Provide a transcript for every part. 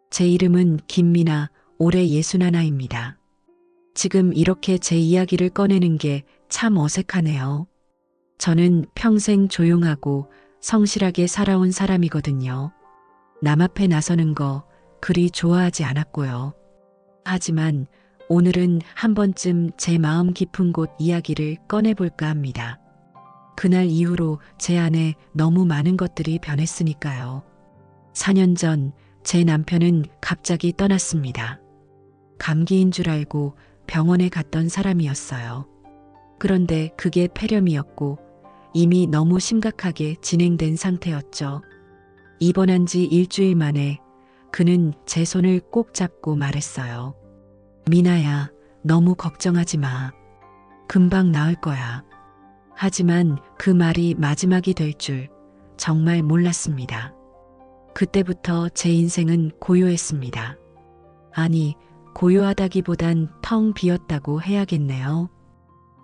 제 이름은 김미나, 올해 61입니다. 지금 이렇게 제 이야기를 꺼내는 게 참 어색하네요. 저는 평생 조용하고 성실하게 살아온 사람이거든요. 남 앞에 나서는 거 그리 좋아하지 않았고요. 하지만 오늘은 한 번쯤 제 마음 깊은 곳 이야기를 꺼내볼까 합니다. 그날 이후로 제 안에 너무 많은 것들이 변했으니까요. 4년 전 제 남편은 갑자기 떠났습니다. 감기인 줄 알고 병원에 갔던 사람이었어요. 그런데 그게 폐렴이었고 이미 너무 심각하게 진행된 상태였죠. 입원한 지 일주일 만에 그는 제 손을 꼭 잡고 말했어요. 미나야, 너무 걱정하지 마. 금방 나을 거야. 하지만 그 말이 마지막이 될 줄 정말 몰랐습니다. 그때부터 제 인생은 고요했습니다. 아니, 고요하다기보단 텅 비었다고 해야겠네요.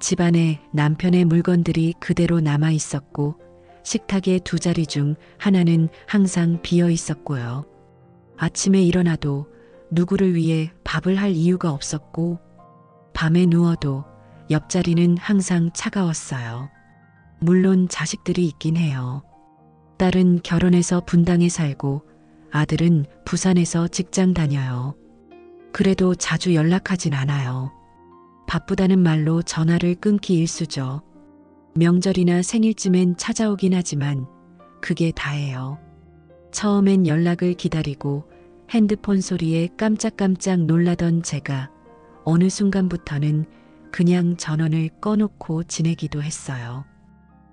집안에 남편의 물건들이 그대로 남아 있었고 식탁의 두 자리 중 하나는 항상 비어 있었고요. 아침에 일어나도 누구를 위해 밥을 할 이유가 없었고 밤에 누워도 옆자리는 항상 차가웠어요. 물론 자식들이 있긴 해요. 딸은 결혼해서 분당에 살고 아들은 부산에서 직장 다녀요. 그래도 자주 연락하진 않아요. 바쁘다는 말로 전화를 끊기 일쑤죠. 명절이나 생일쯤엔 찾아오긴 하지만 그게 다예요. 처음엔 연락을 기다리고 핸드폰 소리에 깜짝깜짝 놀라던 제가 어느 순간부터는 그냥 전원을 꺼놓고 지내기도 했어요.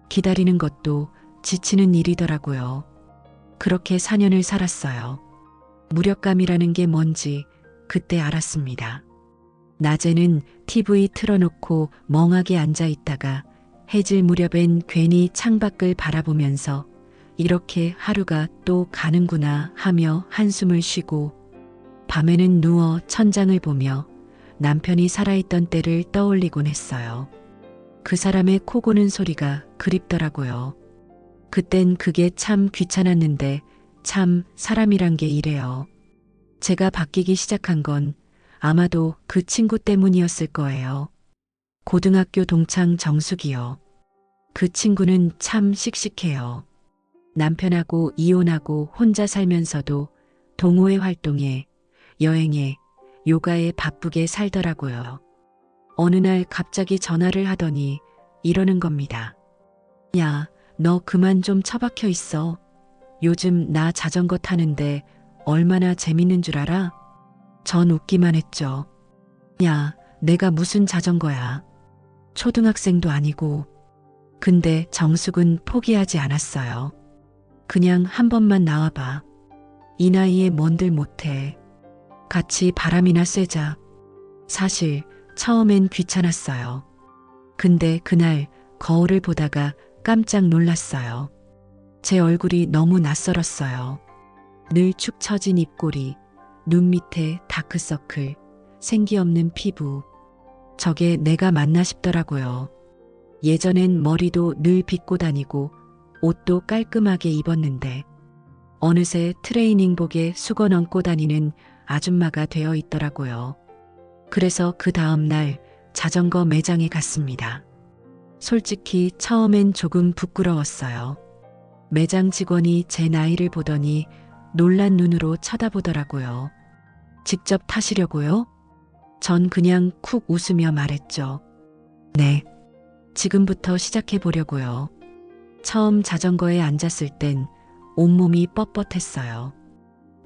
기다리는 것도 지치는 일이더라고요. 그렇게 4년을 살았어요. 무력감이라는 게 뭔지 그때 알았습니다. 낮에는 TV 틀어놓고 멍하게 앉아 있다가 해질 무렵엔 괜히 창밖을 바라보면서 이렇게 하루가 또 가는구나 하며 한숨을 쉬고 밤에는 누워 천장을 보며 남편이 살아있던 때를 떠올리곤 했어요. 그 사람의 코 고는 소리가 그립더라고요. 그땐 그게 참 귀찮았는데 참 사람이란 게 이래요. 제가 바뀌기 시작한 건 아마도 그 친구 때문이었을 거예요. 고등학교 동창 정숙이요. 그 친구는 참 씩씩해요. 남편하고 이혼하고 혼자 살면서도 동호회 활동에, 여행에, 요가에 바쁘게 살더라고요. 어느 날 갑자기 전화를 하더니 이러는 겁니다. 야, 너 그만 좀 처박혀 있어. 요즘 나 자전거 타는데 얼마나 재밌는 줄 알아? 전 웃기만 했죠. 야, 내가 무슨 자전거야. 초등학생도 아니고. 근데 정숙은 포기하지 않았어요. 그냥 한 번만 나와봐. 이 나이에 뭔들 못해. 같이 바람이나 쐬자. 사실 처음엔 귀찮았어요. 근데 그날 거울을 보다가 깜짝 놀랐어요. 제 얼굴이 너무 낯설었어요. 늘 축 처진 입꼬리, 눈 밑에 다크서클, 생기 없는 피부. 저게 내가 맞나 싶더라고요. 예전엔 머리도 늘 빗고 다니고 옷도 깔끔하게 입었는데 어느새 트레이닝복에 수건 얹고 다니는 아줌마가 되어 있더라고요. 그래서 그 다음 날 자전거 매장에 갔습니다. 솔직히 처음엔 조금 부끄러웠어요. 매장 직원이 제 나이를 보더니 놀란 눈으로 쳐다보더라고요. 직접 타시려고요? 전 그냥 쿡 웃으며 말했죠. 네, 지금부터 시작해 보려고요. 처음 자전거에 앉았을 땐 온몸이 뻣뻣했어요.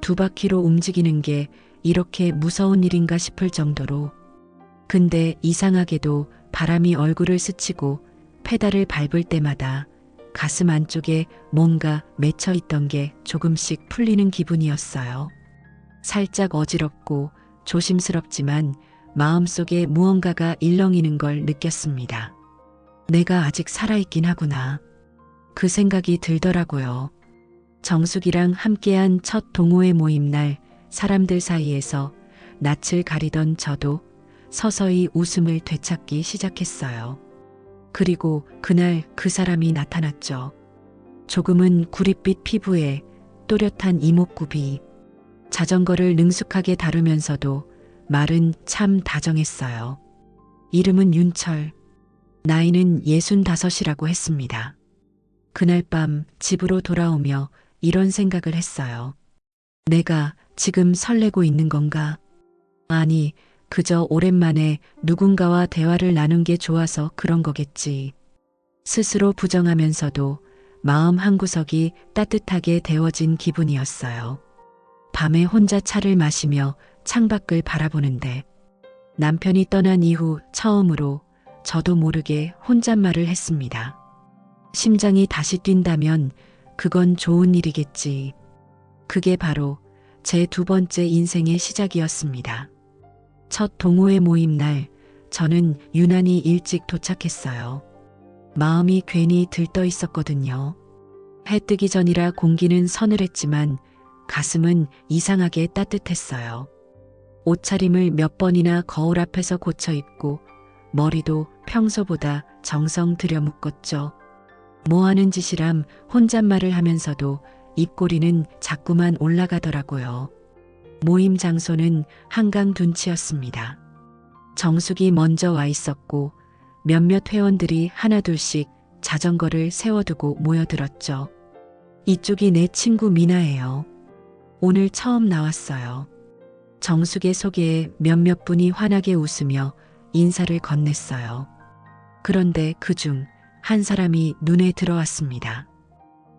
두 바퀴로 움직이는 게 이렇게 무서운 일인가 싶을 정도로. 근데 이상하게도 바람이 얼굴을 스치고 페달을 밟을 때마다 가슴 안쪽에 뭔가 맺혀 있던 게 조금씩 풀리는 기분이었어요. 살짝 어지럽고 조심스럽지만 마음속에 무언가가 일렁이는 걸 느꼈습니다. 내가 아직 살아있긴 하구나. 그 생각이 들더라고요. 정숙이랑 함께한 첫 동호회 모임 날 사람들 사이에서 낯을 가리던 저도 서서히 웃음을 되찾기 시작했어요. 그리고 그날 그 사람이 나타났죠. 조금은 구릿빛 피부에 또렷한 이목구비. 자전거를 능숙하게 다루면서도 말은 참 다정했어요. 이름은 윤철, 나이는 65이라고 했습니다. 그날 밤 집으로 돌아오며 이런 생각을 했어요. 내가 지금 설레고 있는 건가? 아니, 그저 오랜만에 누군가와 대화를 나눈 게 좋아서 그런 거겠지. 스스로 부정하면서도 마음 한구석이 따뜻하게 데워진 기분이었어요. 밤에 혼자 차를 마시며 창밖을 바라보는데 남편이 떠난 이후 처음으로 저도 모르게 혼잣말을 했습니다. 심장이 다시 뛴다면 그건 좋은 일이겠지. 그게 바로 제 두 번째 인생의 시작이었습니다. 첫 동호회 모임 날 저는 유난히 일찍 도착했어요. 마음이 괜히 들떠 있었거든요. 해 뜨기 전이라 공기는 서늘했지만 가슴은 이상하게 따뜻했어요. 옷차림을 몇 번이나 거울 앞에서 고쳐 입고 머리도 평소보다 정성 들여 묶었죠. 뭐 하는 짓이람 혼잣말을 하면서도 입꼬리는 자꾸만 올라가더라고요. 모임 장소는 한강 둔치였습니다. 정숙이 먼저 와 있었고 몇몇 회원들이 하나둘씩 자전거를 세워두고 모여들었죠. 이쪽이 내 친구 미나예요. 오늘 처음 나왔어요. 정숙의 소개에 몇몇 분이 환하게 웃으며 인사를 건넸어요. 그런데 그중 한 사람이 눈에 들어왔습니다.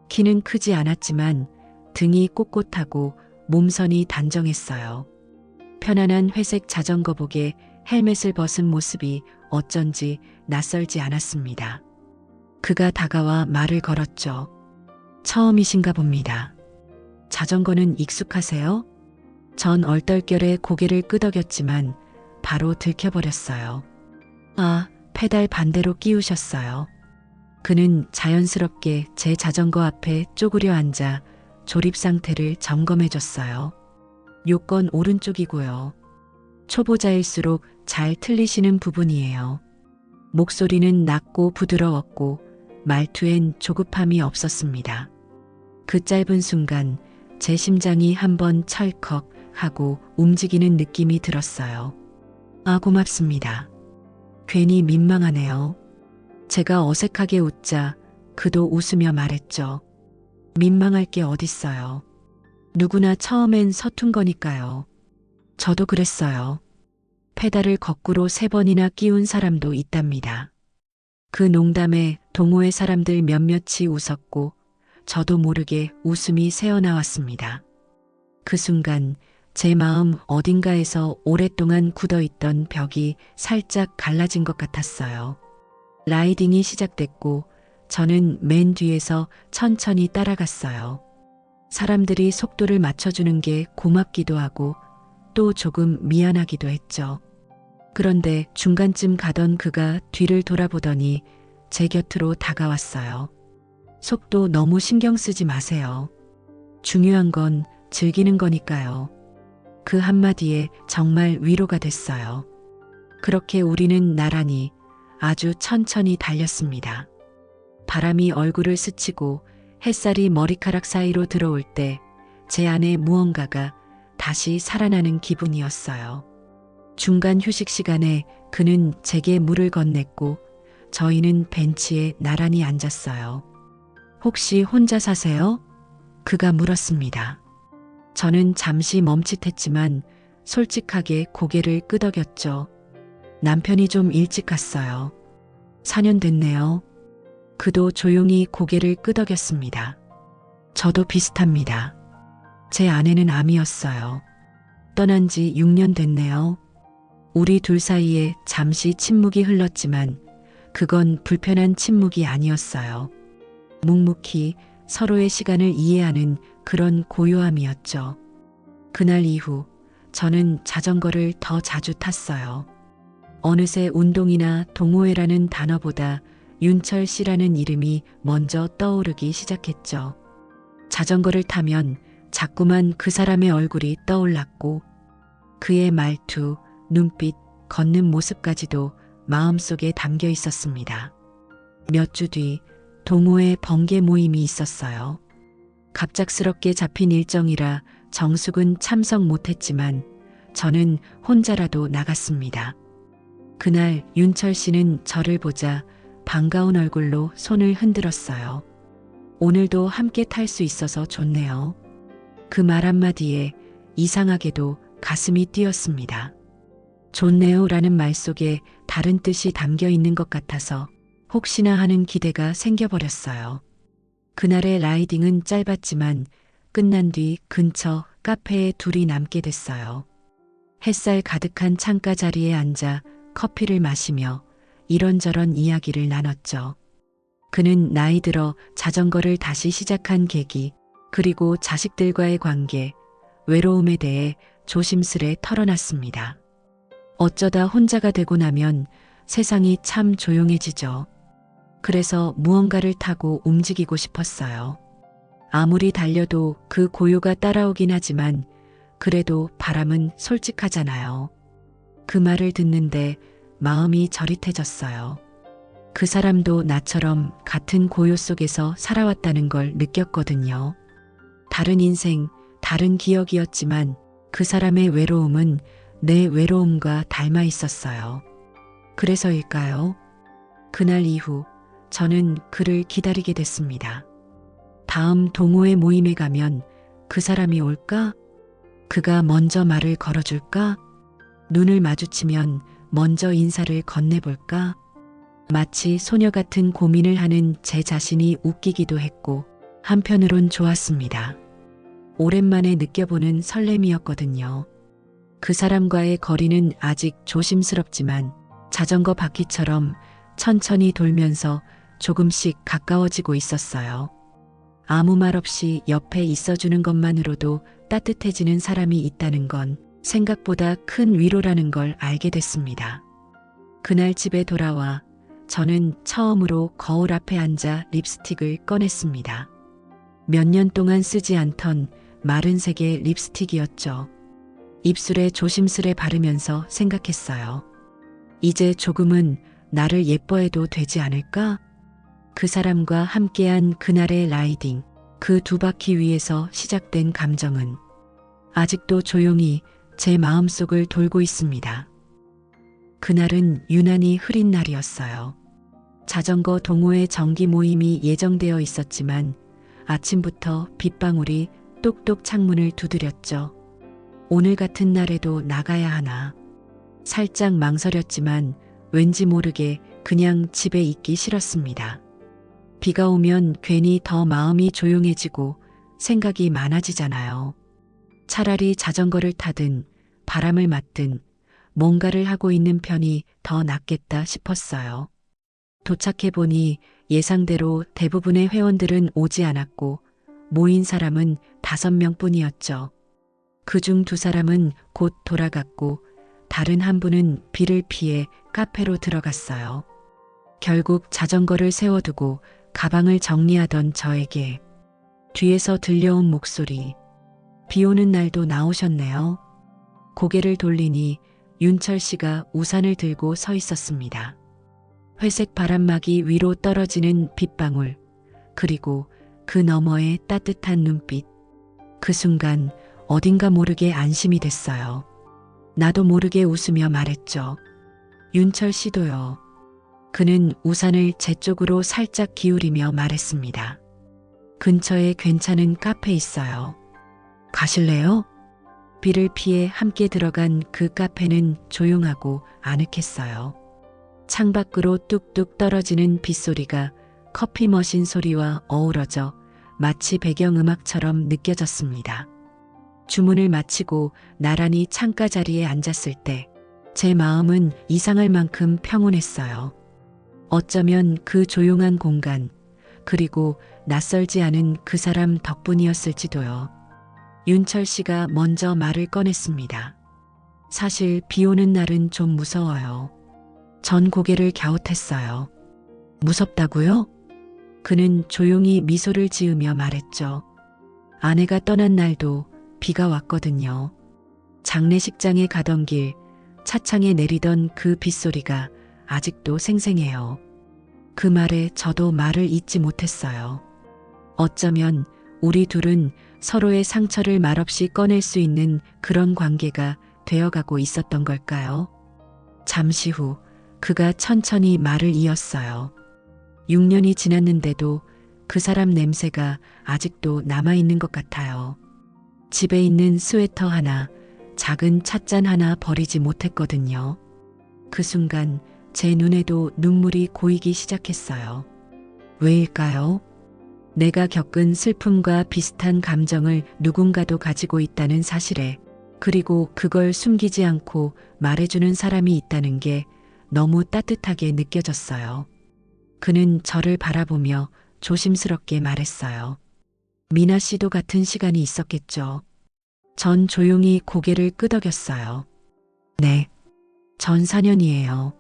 키는 크지 않았지만 등이 꼿꼿하고 몸선이 단정했어요. 편안한 회색 자전거복에 헬멧을 벗은 모습이 어쩐지 낯설지 않았습니다. 그가 다가와 말을 걸었죠. 처음이신가 봅니다. 자전거는 익숙하세요? 전 얼떨결에 고개를 끄덕였지만 바로 들켜버렸어요. 아, 페달 반대로 끼우셨어요. 그는 자연스럽게 제 자전거 앞에 쪼그려 앉아 조립 상태를 점검해줬어요. 요건 오른쪽이고요. 초보자일수록 잘 틀리시는 부분이에요. 목소리는 낮고 부드러웠고 말투엔 조급함이 없었습니다. 그 짧은 순간 제 심장이 한번 철컥 하고 움직이는 느낌이 들었어요. 아, 고맙습니다. 괜히 민망하네요. 제가 어색하게 웃자 그도 웃으며 말했죠. 민망할 게 어딨어요. 누구나 처음엔 서툰 거니까요. 저도 그랬어요. 페달을 거꾸로 3번이나 끼운 사람도 있답니다. 그 농담에 동호회 사람들 몇몇이 웃었고 저도 모르게 웃음이 새어나왔습니다. 그 순간 제 마음 어딘가에서 오랫동안 굳어있던 벽이 살짝 갈라진 것 같았어요. 라이딩이 시작됐고 저는 맨 뒤에서 천천히 따라갔어요. 사람들이 속도를 맞춰주는 게 고맙기도 하고 또 조금 미안하기도 했죠. 그런데 중간쯤 가던 그가 뒤를 돌아보더니 제 곁으로 다가왔어요. 속도 너무 신경 쓰지 마세요. 중요한 건 즐기는 거니까요. 그 한마디에 정말 위로가 됐어요. 그렇게 우리는 나란히 아주 천천히 달렸습니다. 바람이 얼굴을 스치고 햇살이 머리카락 사이로 들어올 때 제 안에 무언가가 다시 살아나는 기분이었어요. 중간 휴식 시간에 그는 제게 물을 건넸고 저희는 벤치에 나란히 앉았어요. 혹시 혼자 사세요? 그가 물었습니다. 저는 잠시 멈칫했지만 솔직하게 고개를 끄덕였죠. 남편이 좀 일찍 갔어요. 4년 됐네요. 그도 조용히 고개를 끄덕였습니다. 저도 비슷합니다. 제 아내는 암이었어요. 떠난 지 6년 됐네요. 우리 둘 사이에 잠시 침묵이 흘렀지만 그건 불편한 침묵이 아니었어요. 묵묵히 서로의 시간을 이해하는 그런 고요함이었죠. 그날 이후 저는 자전거를 더 자주 탔어요. 어느새 운동이나 동호회라는 단어보다 윤철 씨라는 이름이 먼저 떠오르기 시작했죠. 자전거를 타면 자꾸만 그 사람의 얼굴이 떠올랐고 그의 말투, 눈빛, 걷는 모습까지도 마음속에 담겨 있었습니다. 몇 주 뒤 동호회 번개 모임이 있었어요. 갑작스럽게 잡힌 일정이라 정숙은 참석 못했지만 저는 혼자라도 나갔습니다. 그날 윤철 씨는 저를 보자 반가운 얼굴로 손을 흔들었어요. 오늘도 함께 탈 수 있어서 좋네요. 그 말 한마디에 이상하게도 가슴이 뛰었습니다. 좋네요 라는 말 속에 다른 뜻이 담겨 있는 것 같아서 혹시나 하는 기대가 생겨버렸어요. 그날의 라이딩은 짧았지만 끝난 뒤 근처 카페에 둘이 남게 됐어요. 햇살 가득한 창가 자리에 앉아 커피를 마시며 이런저런 이야기를 나눴죠. 그는 나이 들어 자전거를 다시 시작한 계기, 그리고 자식들과의 관계, 외로움에 대해 조심스레 털어놨습니다. 어쩌다 혼자가 되고 나면 세상이 참 조용해지죠. 그래서 무언가를 타고 움직이고 싶었어요. 아무리 달려도 그 고요가 따라오긴 하지만 그래도 바람은 솔직하잖아요. 그 말을 듣는데 마음이 저릿해졌어요. 그 사람도 나처럼 같은 고요 속에서 살아왔다는 걸 느꼈거든요. 다른 인생, 다른 기억이었지만 그 사람의 외로움은 내 외로움과 닮아 있었어요. 그래서일까요? 그날 이후 저는 그를 기다리게 됐습니다. 다음 동호회 모임에 가면 그 사람이 올까? 그가 먼저 말을 걸어줄까? 눈을 마주치면 먼저 인사를 건네볼까? 마치 소녀 같은 고민을 하는 제 자신이 웃기기도 했고 한편으론 좋았습니다. 오랜만에 느껴보는 설렘이었거든요. 그 사람과의 거리는 아직 조심스럽지만 자전거 바퀴처럼 천천히 돌면서 조금씩 가까워지고 있었어요. 아무 말 없이 옆에 있어주는 것만으로도 따뜻해지는 사람이 있다는 건 생각보다 큰 위로라는 걸 알게 됐습니다. 그날 집에 돌아와 저는 처음으로 거울 앞에 앉아 립스틱을 꺼냈습니다. 몇 년 동안 쓰지 않던 마른 색의 립스틱이었죠. 입술에 조심스레 바르면서 생각했어요. 이제 조금은 나를 예뻐해도 되지 않을까? 그 사람과 함께한 그날의 라이딩, 그 두 바퀴 위에서 시작된 감정은 아직도 조용히 제 마음속을 돌고 있습니다. 그날은 유난히 흐린 날이었어요. 자전거 동호회 정기 모임이 예정되어 있었지만 아침부터 빗방울이 똑똑 창문을 두드렸죠. 오늘 같은 날에도 나가야 하나. 살짝 망설였지만 왠지 모르게 그냥 집에 있기 싫었습니다. 비가 오면 괜히 더 마음이 조용해지고 생각이 많아지잖아요. 차라리 자전거를 타든 바람을 맞든 뭔가를 하고 있는 편이 더 낫겠다 싶었어요. 도착해보니 예상대로 대부분의 회원들은 오지 않았고 모인 사람은 5명뿐이었죠. 그중 2사람은 곧 돌아갔고 다른 한 분은 비를 피해 카페로 들어갔어요. 결국 자전거를 세워두고 가방을 정리하던 저에게 뒤에서 들려온 목소리, 비 오는 날도 나오셨네요. 고개를 돌리니 윤철 씨가 우산을 들고 서 있었습니다. 회색 바람막이 위로 떨어지는 빗방울, 그리고 그 너머의 따뜻한 눈빛. 그 순간 어딘가 모르게 안심이 됐어요. 나도 모르게 웃으며 말했죠. 윤철 씨도요. 그는 우산을 제 쪽으로 살짝 기울이며 말했습니다. 근처에 괜찮은 카페 있어요. 가실래요? 비를 피해 함께 들어간 그 카페는 조용하고 아늑했어요. 창밖으로 뚝뚝 떨어지는 빗소리가 커피 머신 소리와 어우러져 마치 배경음악처럼 느껴졌습니다. 주문을 마치고 나란히 창가 자리에 앉았을 때 제 마음은 이상할 만큼 평온했어요. 어쩌면 그 조용한 공간, 그리고 낯설지 않은 그 사람 덕분이었을지도요. 윤철 씨가 먼저 말을 꺼냈습니다. 사실 비 오는 날은 좀 무서워요. 전 고개를 갸웃했어요. 무섭다고요? 그는 조용히 미소를 지으며 말했죠. 아내가 떠난 날도 비가 왔거든요. 장례식장에 가던 길, 차창에 내리던 그 빗소리가 아직도 생생해요. 그 말에 저도 말을 잇지 못했어요. 어쩌면 우리 둘은 서로의 상처를 말없이 꺼낼 수 있는 그런 관계가 되어가고 있었던 걸까요? 잠시 후 그가 천천히 말을 이었어요. 6년이 지났는데도 그 사람 냄새가 아직도 남아있는 것 같아요. 집에 있는 스웨터 하나, 작은 찻잔 하나 버리지 못했거든요. 그 순간 제 눈에도 눈물이 고이기 시작했어요. 왜일까요? 내가 겪은 슬픔과 비슷한 감정을 누군가도 가지고 있다는 사실에, 그리고 그걸 숨기지 않고 말해주는 사람이 있다는 게 너무 따뜻하게 느껴졌어요. 그는 저를 바라보며 조심스럽게 말했어요. 미나 씨도 같은 시간이 있었겠죠. 전 조용히 고개를 끄덕였어요. 네. 전 4년이에요.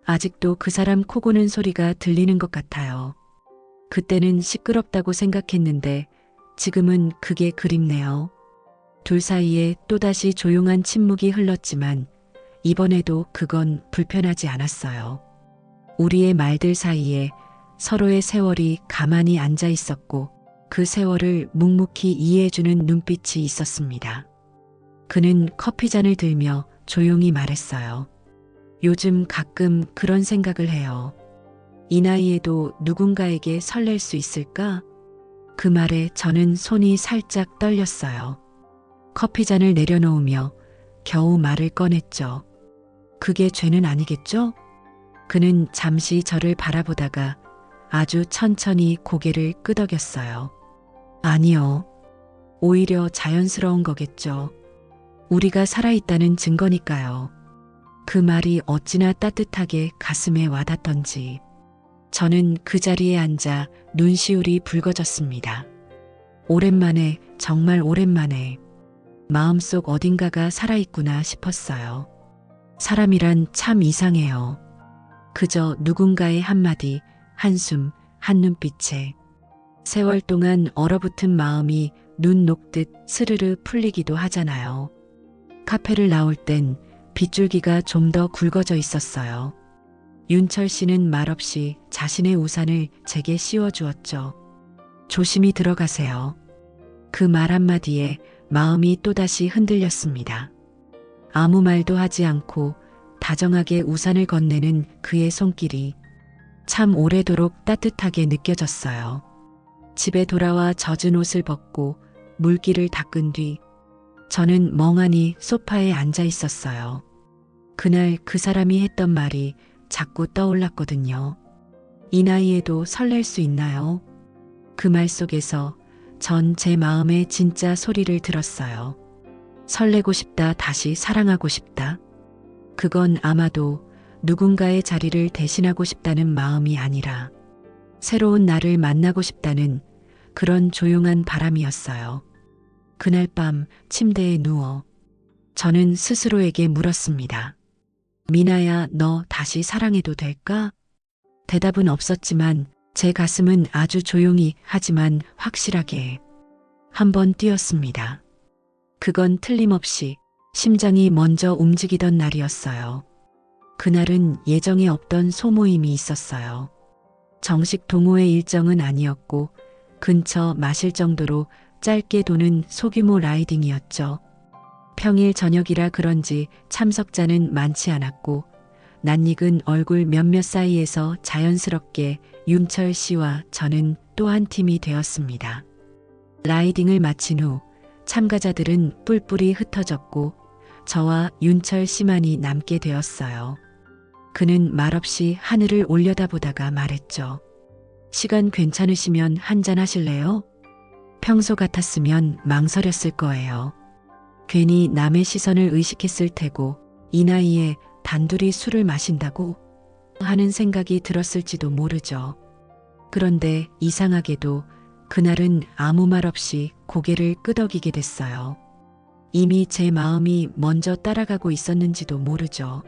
아직도 그 사람 코 고는 소리가 들리는 것 같아요. 그때는 시끄럽다고 생각했는데 지금은 그게 그립네요. 둘 사이에 또다시 조용한 침묵이 흘렀지만 이번에도 그건 불편하지 않았어요. 우리의 말들 사이에 서로의 세월이 가만히 앉아 있었고 그 세월을 묵묵히 이해해주는 눈빛이 있었습니다. 그는 커피잔을 들며 조용히 말했어요. 요즘 가끔 그런 생각을 해요. 이 나이에도 누군가에게 설렐 수 있을까? 그 말에 저는 손이 살짝 떨렸어요. 커피잔을 내려놓으며 겨우 말을 꺼냈죠. 그게 죄는 아니겠죠? 그는 잠시 저를 바라보다가 아주 천천히 고개를 끄덕였어요. 아니요. 오히려 자연스러운 거겠죠. 우리가 살아있다는 증거니까요. 그 말이 어찌나 따뜻하게 가슴에 와닿던지 저는 그 자리에 앉아 눈시울이 붉어졌습니다. 오랜만에, 정말 오랜만에 마음속 어딘가가 살아있구나 싶었어요. 사람이란 참 이상해요. 그저 누군가의 한마디, 한숨, 한눈빛에 세월 동안 얼어붙은 마음이 눈 녹듯 스르르 풀리기도 하잖아요. 카페를 나올 땐 빗줄기가 좀 더 굵어져 있었어요. 윤철 씨는 말없이 자신의 우산을 제게 씌워주었죠. 조심히 들어가세요. 그 말 한마디에 마음이 또다시 흔들렸습니다. 아무 말도 하지 않고 다정하게 우산을 건네는 그의 손길이 참 오래도록 따뜻하게 느껴졌어요. 집에 돌아와 젖은 옷을 벗고 물기를 닦은 뒤 저는 멍하니 소파에 앉아 있었어요. 그날 그 사람이 했던 말이 자꾸 떠올랐거든요. 이 나이에도 설렐 수 있나요? 그 말 속에서 전 제 마음의 진짜 소리를 들었어요. 설레고 싶다, 다시 사랑하고 싶다. 그건 아마도 누군가의 자리를 대신하고 싶다는 마음이 아니라 새로운 나를 만나고 싶다는 그런 조용한 바람이었어요. 그날 밤 침대에 누워 저는 스스로에게 물었습니다. 미나야, 너 다시 사랑해도 될까? 대답은 없었지만 제 가슴은 아주 조용히 하지만 확실하게 한번 뛰었습니다. 그건 틀림없이 심장이 먼저 움직이던 날이었어요. 그날은 예정에 없던 소모임이 있었어요. 정식 동호회 일정은 아니었고 근처 마실 정도로 짧게 도는 소규모 라이딩이었죠. 평일 저녁이라 그런지 참석자는 많지 않았고 낯익은 얼굴 몇몇 사이에서 자연스럽게 윤철 씨와 저는 또 한 팀이 되었습니다. 라이딩을 마친 후 참가자들은 뿔뿔이 흩어졌고 저와 윤철 씨만이 남게 되었어요. 그는 말없이 하늘을 올려다보다가 말했죠. 시간 괜찮으시면 한잔 하실래요? 평소 같았으면 망설였을 거예요. 괜히 남의 시선을 의식했을 테고 이 나이에 단둘이 술을 마신다고 하는 생각이 들었을지도 모르죠. 그런데 이상하게도 그날은 아무 말 없이 고개를 끄덕이게 됐어요. 이미 제 마음이 먼저 따라가고 있었는지도 모르죠.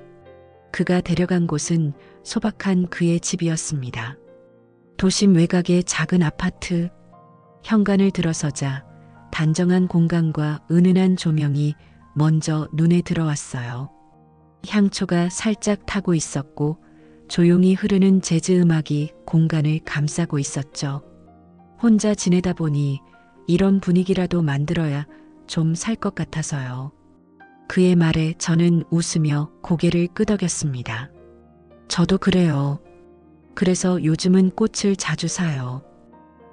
그가 데려간 곳은 소박한 그의 집이었습니다. 도심 외곽의 작은 아파트. 현관을 들어서자 단정한 공간과 은은한 조명이 먼저 눈에 들어왔어요. 향초가 살짝 타고 있었고 조용히 흐르는 재즈 음악이 공간을 감싸고 있었죠. 혼자 지내다 보니 이런 분위기라도 만들어야 좀 살 것 같아서요. 그의 말에 저는 웃으며 고개를 끄덕였습니다. 저도 그래요. 그래서 요즘은 꽃을 자주 사요.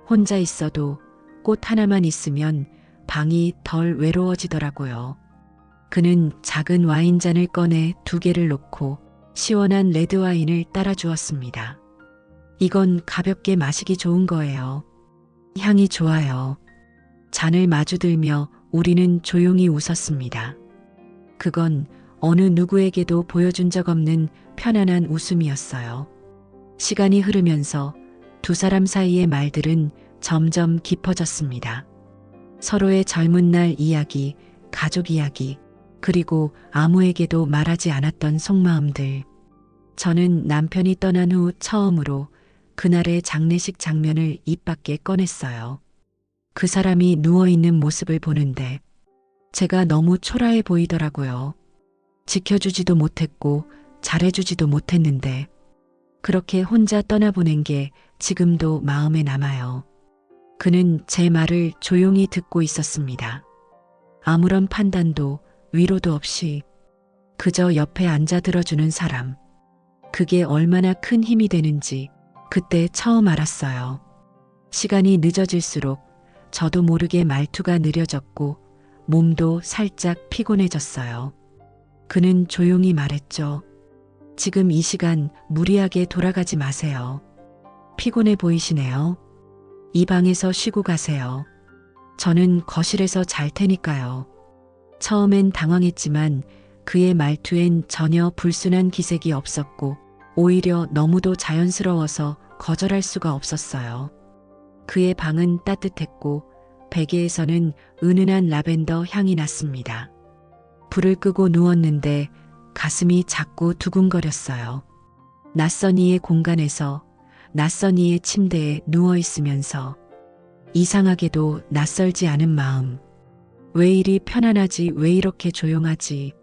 혼자 있어도 꽃 하나만 있으면 방이 덜 외로워지더라고요. 그는 작은 와인잔을 꺼내 2개를 놓고 시원한 레드와인을 따라 주었습니다. 이건 가볍게 마시기 좋은 거예요. 향이 좋아요. 잔을 마주 들며 우리는 조용히 웃었습니다. 그건 어느 누구에게도 보여준 적 없는 편안한 웃음이었어요. 시간이 흐르면서 2사람 사이의 말들은 점점 깊어졌습니다. 서로의 젊은 날 이야기, 가족 이야기, 그리고 아무에게도 말하지 않았던 속마음들. 저는 남편이 떠난 후 처음으로 그날의 장례식 장면을 입 밖에 꺼냈어요. 그 사람이 누워있는 모습을 보는데 제가 너무 초라해 보이더라고요. 지켜주지도 못했고 잘해주지도 못했는데 그렇게 혼자 떠나보낸 게 지금도 마음에 남아요. 그는 제 말을 조용히 듣고 있었습니다. 아무런 판단도 위로도 없이 그저 옆에 앉아 들어주는 사람. 그게 얼마나 큰 힘이 되는지 그때 처음 알았어요. 시간이 늦어질수록 저도 모르게 말투가 느려졌고 몸도 살짝 피곤해졌어요. 그는 조용히 말했죠. 지금 이 시간 무리하게 돌아가지 마세요. 피곤해 보이시네요. 이 방에서 쉬고 가세요. 저는 거실에서 잘 테니까요. 처음엔 당황했지만 그의 말투엔 전혀 불순한 기색이 없었고 오히려 너무도 자연스러워서 거절할 수가 없었어요. 그의 방은 따뜻했고 베개에서는 은은한 라벤더 향이 났습니다. 불을 끄고 누웠는데 가슴이 자꾸 두근거렸어요. 낯선 이의 공간에서 낯선 이의 침대에 누워 있으면서 이상하게도 낯설지 않은 마음. 왜 이리 편안하지, 왜 이렇게 조용하지.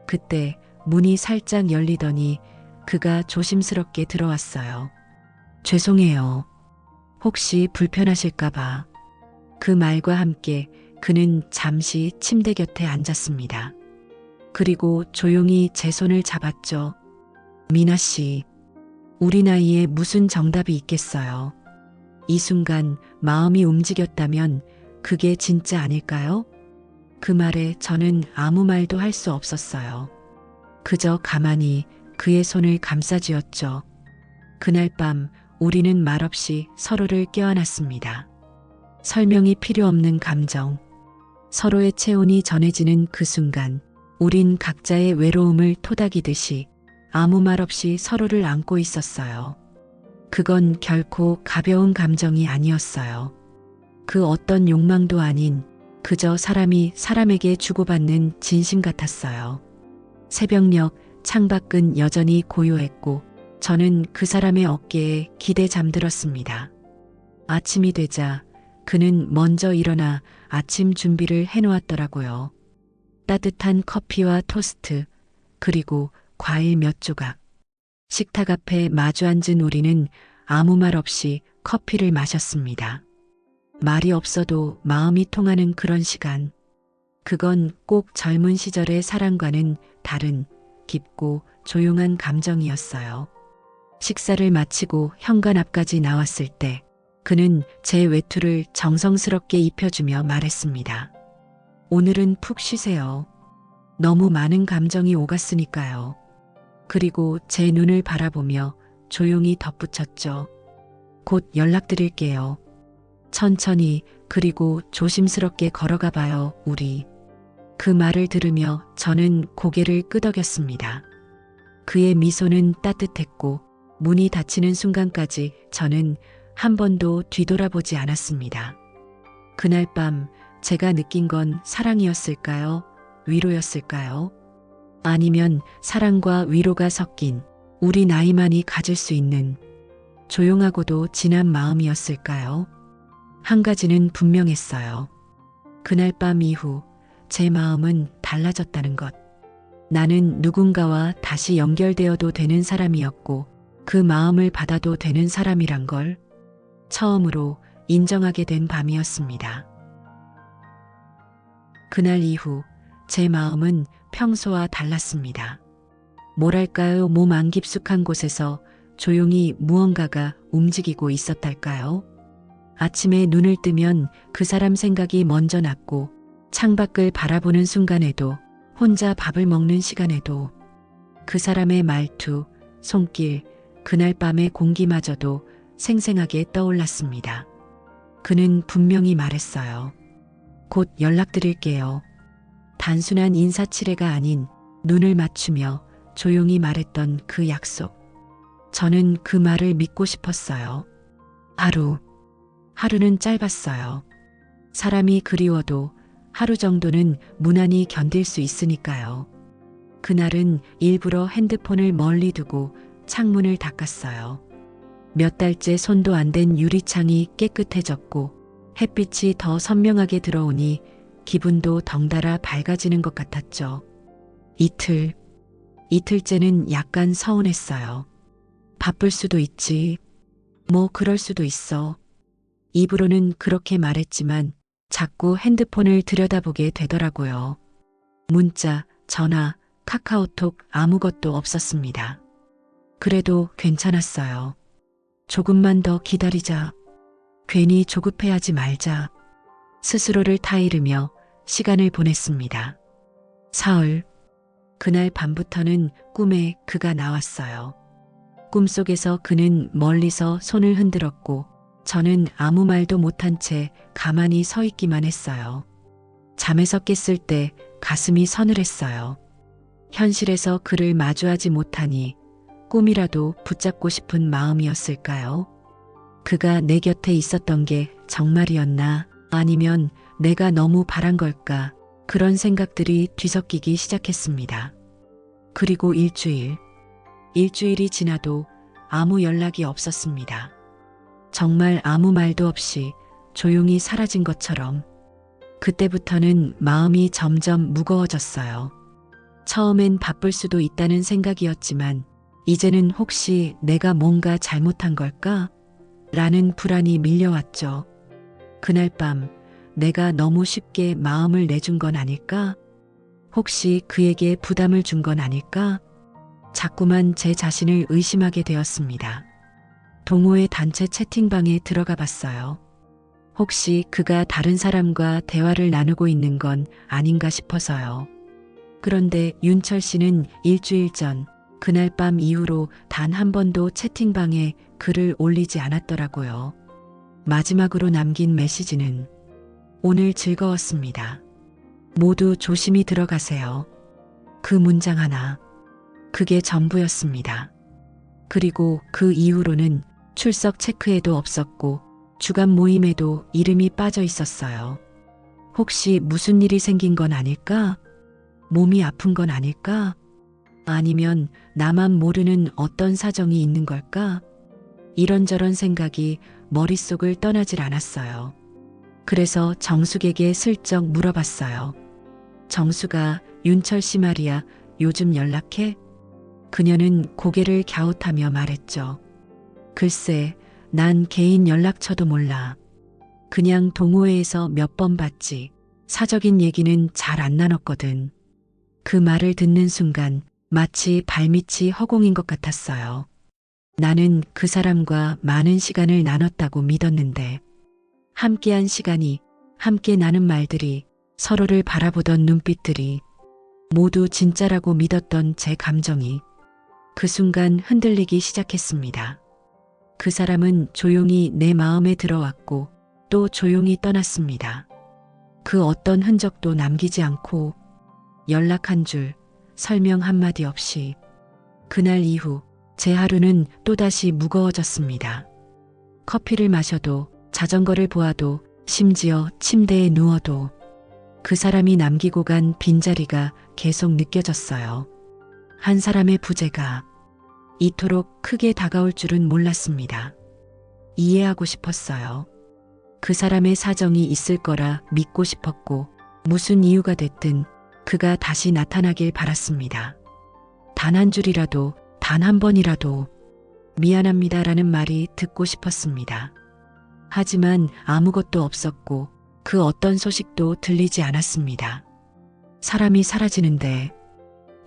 그때 문이 살짝 열리더니 그가 조심스럽게 들어왔어요. 죄송해요. 혹시 불편하실까봐. 그 말과 함께 그는 잠시 침대 곁에 앉았습니다. 그리고 조용히 제 손을 잡았죠. 미나 씨, 우리 나이에 무슨 정답이 있겠어요. 이 순간 마음이 움직였다면 그게 진짜 아닐까요? 그 말에 저는 아무 말도 할 수 없었어요. 그저 가만히 그의 손을 감싸쥐었죠. 그날 밤 우리는 말없이 서로를 껴안았습니다. 설명이 필요 없는 감정. 서로의 체온이 전해지는 그 순간 우린 각자의 외로움을 토닥이듯이 아무 말 없이 서로를 안고 있었어요. 그건 결코 가벼운 감정이 아니었어요. 그 어떤 욕망도 아닌 그저 사람이 사람에게 주고받는 진심 같았어요. 새벽녘 창밖은 여전히 고요했고 저는 그 사람의 어깨에 기대 잠들었습니다. 아침이 되자 그는 먼저 일어나 아침 준비를 해놓았더라고요. 따뜻한 커피와 토스트, 그리고 과일 몇 조각. 식탁 앞에 마주 앉은 우리는 아무 말 없이 커피를 마셨습니다. 말이 없어도 마음이 통하는 그런 시간. 그건 꼭 젊은 시절의 사랑과는 다른 깊고 조용한 감정이었어요. 식사를 마치고 현관 앞까지 나왔을 때 그는 제 외투를 정성스럽게 입혀주며 말했습니다. 오늘은 푹 쉬세요. 너무 많은 감정이 오갔으니까요. 그리고 제 눈을 바라보며 조용히 덧붙였죠. 곧 연락드릴게요. 천천히 그리고 조심스럽게 걸어가 봐요, 우리. 그 말을 들으며 저는 고개를 끄덕였습니다. 그의 미소는 따뜻했고 문이 닫히는 순간까지 저는 한 번도 뒤돌아보지 않았습니다. 그날 밤 제가 느낀 건 사랑이었을까요? 위로였을까요? 아니면 사랑과 위로가 섞인 우리 나이만이 가질 수 있는 조용하고도 진한 마음이었을까요? 한 가지는 분명했어요. 그날 밤 이후 제 마음은 달라졌다는 것. 나는 누군가와 다시 연결되어도 되는 사람이었고 그 마음을 받아도 되는 사람이란 걸 처음으로 인정하게 된 밤이었습니다. 그날 이후 제 마음은 평소와 달랐습니다. 뭐랄까요, 몸 안 깊숙한 곳에서 조용히 무언가가 움직이고 있었달까요? 아침에 눈을 뜨면 그 사람 생각이 먼저 났고, 창밖을 바라보는 순간에도, 혼자 밥을 먹는 시간에도, 그 사람의 말투, 손길, 그날 밤의 공기마저도 생생하게 떠올랐습니다. 그는 분명히 말했어요. 곧 연락드릴게요. 단순한 인사치레가 아닌 눈을 맞추며 조용히 말했던 그 약속. 저는 그 말을 믿고 싶었어요. 하루는 짧았어요. 사람이 그리워도 하루 정도는 무난히 견딜 수 있으니까요. 그날은 일부러 핸드폰을 멀리 두고 창문을 닦았어요. 몇 달째 손도 안 댄 유리창이 깨끗해졌고 햇빛이 더 선명하게 들어오니 기분도 덩달아 밝아지는 것 같았죠. 이틀째는 약간 서운했어요. 바쁠 수도 있지. 뭐 그럴 수도 있어. 입으로는 그렇게 말했지만 자꾸 핸드폰을 들여다보게 되더라고요. 문자, 전화, 카카오톡 아무것도 없었습니다. 그래도 괜찮았어요. 조금만 더 기다리자. 괜히 조급해하지 말자. 스스로를 타이르며 시간을 보냈습니다. 사흘. 그날 밤부터는 꿈에 그가 나왔어요. 꿈속에서 그는 멀리서 손을 흔들었고 저는 아무 말도 못한 채 가만히 서 있기만 했어요. 잠에서 깼을 때 가슴이 서늘했어요. 현실에서 그를 마주하지 못하니 꿈이라도 붙잡고 싶은 마음이었을까요? 그가 내 곁에 있었던 게 정말이었나? 아니면 내가 너무 바란 걸까? 그런 생각들이 뒤섞이기 시작했습니다. 그리고 일주일이 지나도 아무 연락이 없었습니다. 정말 아무 말도 없이 조용히 사라진 것처럼. 그때부터는 마음이 점점 무거워졌어요. 처음엔 바쁠 수도 있다는 생각이었지만 이제는 혹시 내가 뭔가 잘못한 걸까? 라는 불안이 밀려왔죠. 그날 밤 내가 너무 쉽게 마음을 내준 건 아닐까? 혹시 그에게 부담을 준 건 아닐까? 자꾸만 제 자신을 의심하게 되었습니다. 동호회 단체 채팅방에 들어가 봤어요. 혹시 그가 다른 사람과 대화를 나누고 있는 건 아닌가 싶어서요. 그런데 윤철 씨는 일주일 전 그날 밤 이후로 단 한 번도 채팅방에 글을 올리지 않았더라고요. 마지막으로 남긴 메시지는 오늘 즐거웠습니다. 모두 조심히 들어가세요. 그 문장 하나. 그게 전부였습니다. 그리고 그 이후로는 출석 체크에도 없었고 주간 모임에도 이름이 빠져 있었어요. 혹시 무슨 일이 생긴 건 아닐까? 몸이 아픈 건 아닐까? 아니면 나만 모르는 어떤 사정이 있는 걸까? 이런저런 생각이 머릿속을 떠나질 않았어요. 그래서 정숙에게 슬쩍 물어봤어요. 정수가 윤철 씨 말이야, 요즘 연락해? 그녀는 고개를 갸웃하며 말했죠. 글쎄, 난 개인 연락처도 몰라. 그냥 동호회에서 몇 번 봤지. 사적인 얘기는 잘 안 나눴거든. 그 말을 듣는 순간 마치 발밑이 허공인 것 같았어요. 나는 그 사람과 많은 시간을 나눴다고 믿었는데 함께한 시간이, 함께 나눈 말들이, 서로를 바라보던 눈빛들이 모두 진짜라고 믿었던 제 감정이 그 순간 흔들리기 시작했습니다. 그 사람은 조용히 내 마음에 들어왔고 또 조용히 떠났습니다. 그 어떤 흔적도 남기지 않고 연락 한 줄, 설명 한마디 없이. 그날 이후 제 하루는 또다시 무거워졌습니다. 커피를 마셔도, 자전거를 보아도, 심지어 침대에 누워도 그 사람이 남기고 간 빈자리가 계속 느껴졌어요. 한 사람의 부재가 이토록 크게 다가올 줄은 몰랐습니다. 이해하고 싶었어요. 그 사람의 사정이 있을 거라 믿고 싶었고 무슨 이유가 됐든 그가 다시 나타나길 바랐습니다. 단 한 줄이라도, 단 한 번이라도 미안합니다라는 말이 듣고 싶었습니다. 하지만 아무것도 없었고 그 어떤 소식도 들리지 않았습니다. 사람이 사라지는데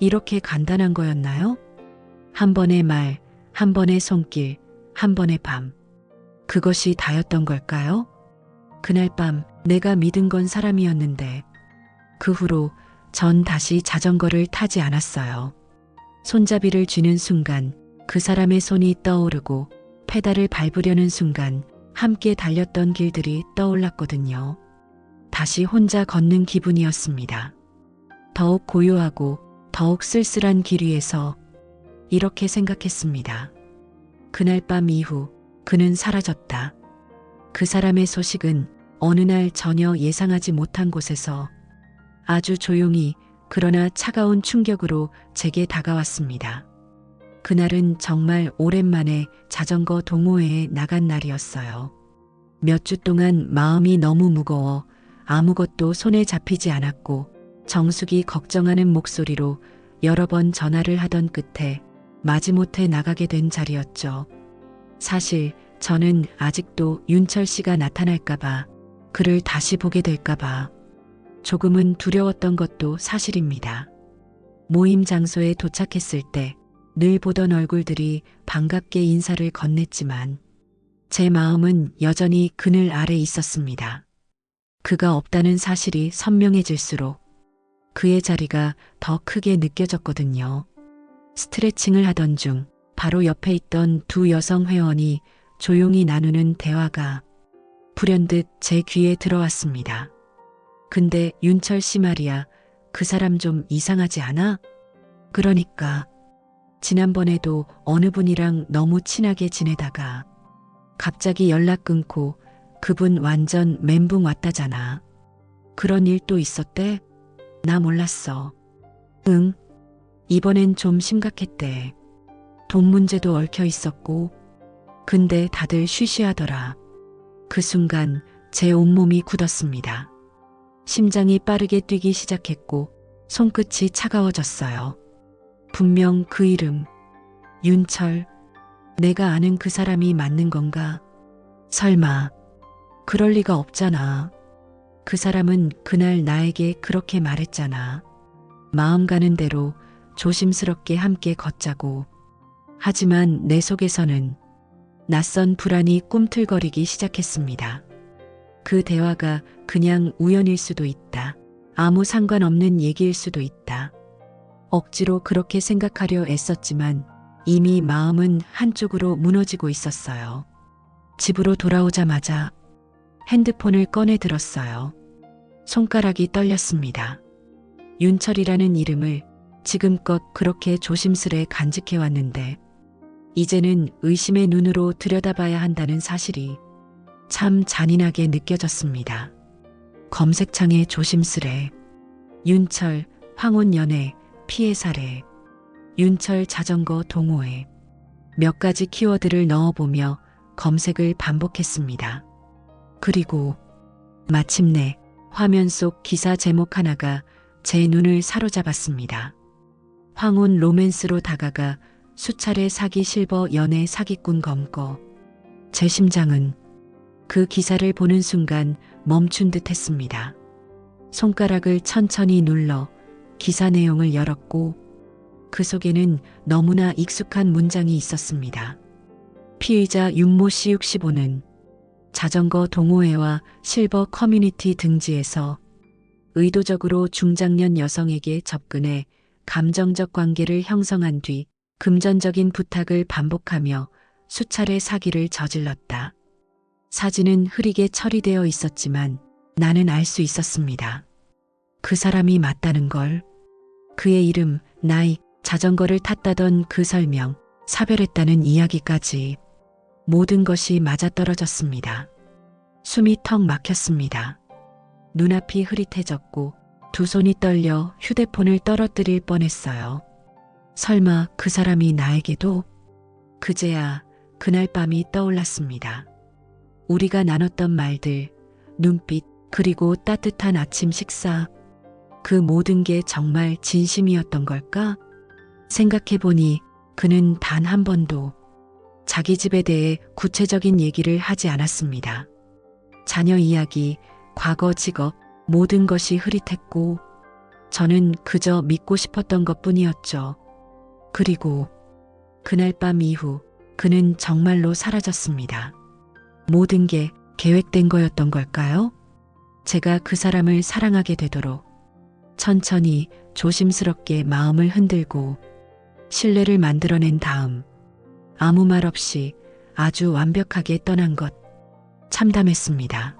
이렇게 간단한 거였나요? 한 번의 말, 한 번의 손길, 한 번의 밤. 그것이 다였던 걸까요? 그날 밤 내가 믿은 건 사람이었는데 그 후로 전 다시 자전거를 타지 않았어요. 손잡이를 쥐는 순간 그 사람의 손이 떠오르고 페달을 밟으려는 순간 함께 달렸던 길들이 떠올랐거든요. 다시 혼자 걷는 기분이었습니다. 더욱 고요하고 더욱 쓸쓸한 길 위에서 이렇게 생각했습니다. 그날 밤 이후 그는 사라졌다. 그 사람의 소식은 어느 날 전혀 예상하지 못한 곳에서 아주 조용히 그러나 차가운 충격으로 제게 다가왔습니다. 그날은 정말 오랜만에 자전거 동호회에 나간 날이었어요. 몇 주 동안 마음이 너무 무거워 아무것도 손에 잡히지 않았고 정숙이 걱정하는 목소리로 여러 번 전화를 하던 끝에 마지못해 나가게 된 자리였죠. 사실 저는 아직도 윤철 씨가 나타날까봐, 그를 다시 보게 될까봐 조금은 두려웠던 것도 사실입니다. 모임 장소에 도착했을 때 늘 보던 얼굴들이 반갑게 인사를 건넸지만 제 마음은 여전히 그늘 아래 있었습니다. 그가 없다는 사실이 선명해질수록 그의 자리가 더 크게 느껴졌거든요. 스트레칭을 하던 중 바로 옆에 있던 두 여성 회원이 조용히 나누는 대화가 불현듯 제 귀에 들어왔습니다. 근데 윤철 씨 말이야, 그 사람 좀 이상하지 않아? 그러니까 지난번에도 어느 분이랑 너무 친하게 지내다가 갑자기 연락 끊고 그분 완전 멘붕 왔다잖아. 그런 일도 있었대? 나 몰랐어. 응. 이번엔 좀 심각했대. 돈 문제도 얽혀 있었고. 근데 다들 쉬쉬하더라. 그 순간 제 온몸이 굳었습니다. 심장이 빠르게 뛰기 시작했고 손끝이 차가워졌어요. 분명 그 이름, 윤철, 내가 아는 그 사람이 맞는 건가? 설마, 그럴 리가 없잖아. 그 사람은 그날 나에게 그렇게 말했잖아. 마음 가는 대로 조심스럽게 함께 걷자고. 하지만 내 속에서는 낯선 불안이 꿈틀거리기 시작했습니다. 그 대화가 그냥 우연일 수도 있다. 아무 상관없는 얘기일 수도 있다. 억지로 그렇게 생각하려 애썼지만 이미 마음은 한쪽으로 무너지고 있었어요. 집으로 돌아오자마자 핸드폰을 꺼내 들었어요. 손가락이 떨렸습니다. 윤철이라는 이름을 지금껏 그렇게 조심스레 간직해왔는데 이제는 의심의 눈으로 들여다봐야 한다는 사실이 참 잔인하게 느껴졌습니다. 검색창에 조심스레 윤철, 황혼 연애, 피해 사례, 윤철 자전거 동호회 몇 가지 키워드를 넣어보며 검색을 반복했습니다. 그리고 마침내 화면 속 기사 제목 하나가 제 눈을 사로잡았습니다. 황혼 로맨스로 다가가 수차례 사기 실버 연애 사기꾼 검거. 제 심장은 그 기사를 보는 순간 멈춘 듯 했습니다. 손가락을 천천히 눌러 기사 내용을 열었고 그 속에는 너무나 익숙한 문장이 있었습니다. 피의자 윤모 씨 65는 자전거 동호회와 실버 커뮤니티 등지에서 의도적으로 중장년 여성에게 접근해 감정적 관계를 형성한 뒤 금전적인 부탁을 반복하며 수차례 사기를 저질렀다. 사진은 흐리게 처리되어 있었지만 나는 알 수 있었습니다. 그 사람이 맞다는 걸. 그의 이름, 나이, 자전거를 탔다던 그 설명, 사별했다는 이야기까지 모든 것이 맞아떨어졌습니다. 숨이 턱 막혔습니다. 눈앞이 흐릿해졌고 두 손이 떨려 휴대폰을 떨어뜨릴 뻔했어요. 설마 그 사람이 나에게도? 그제야 그날 밤이 떠올랐습니다. 우리가 나눴던 말들, 눈빛, 그리고 따뜻한 아침 식사. 그 모든 게 정말 진심이었던 걸까? 생각해보니 그는 단 한 번도 자기 집에 대해 구체적인 얘기를 하지 않았습니다. 자녀 이야기, 과거 직업, 모든 것이 흐릿했고 저는 그저 믿고 싶었던 것뿐이었죠. 그리고 그날 밤 이후 그는 정말로 사라졌습니다. 모든 게 계획된 거였던 걸까요? 제가 그 사람을 사랑하게 되도록 천천히 조심스럽게 마음을 흔들고 신뢰를 만들어낸 다음 아무 말 없이 아주 완벽하게 떠난 것 참담했습니다.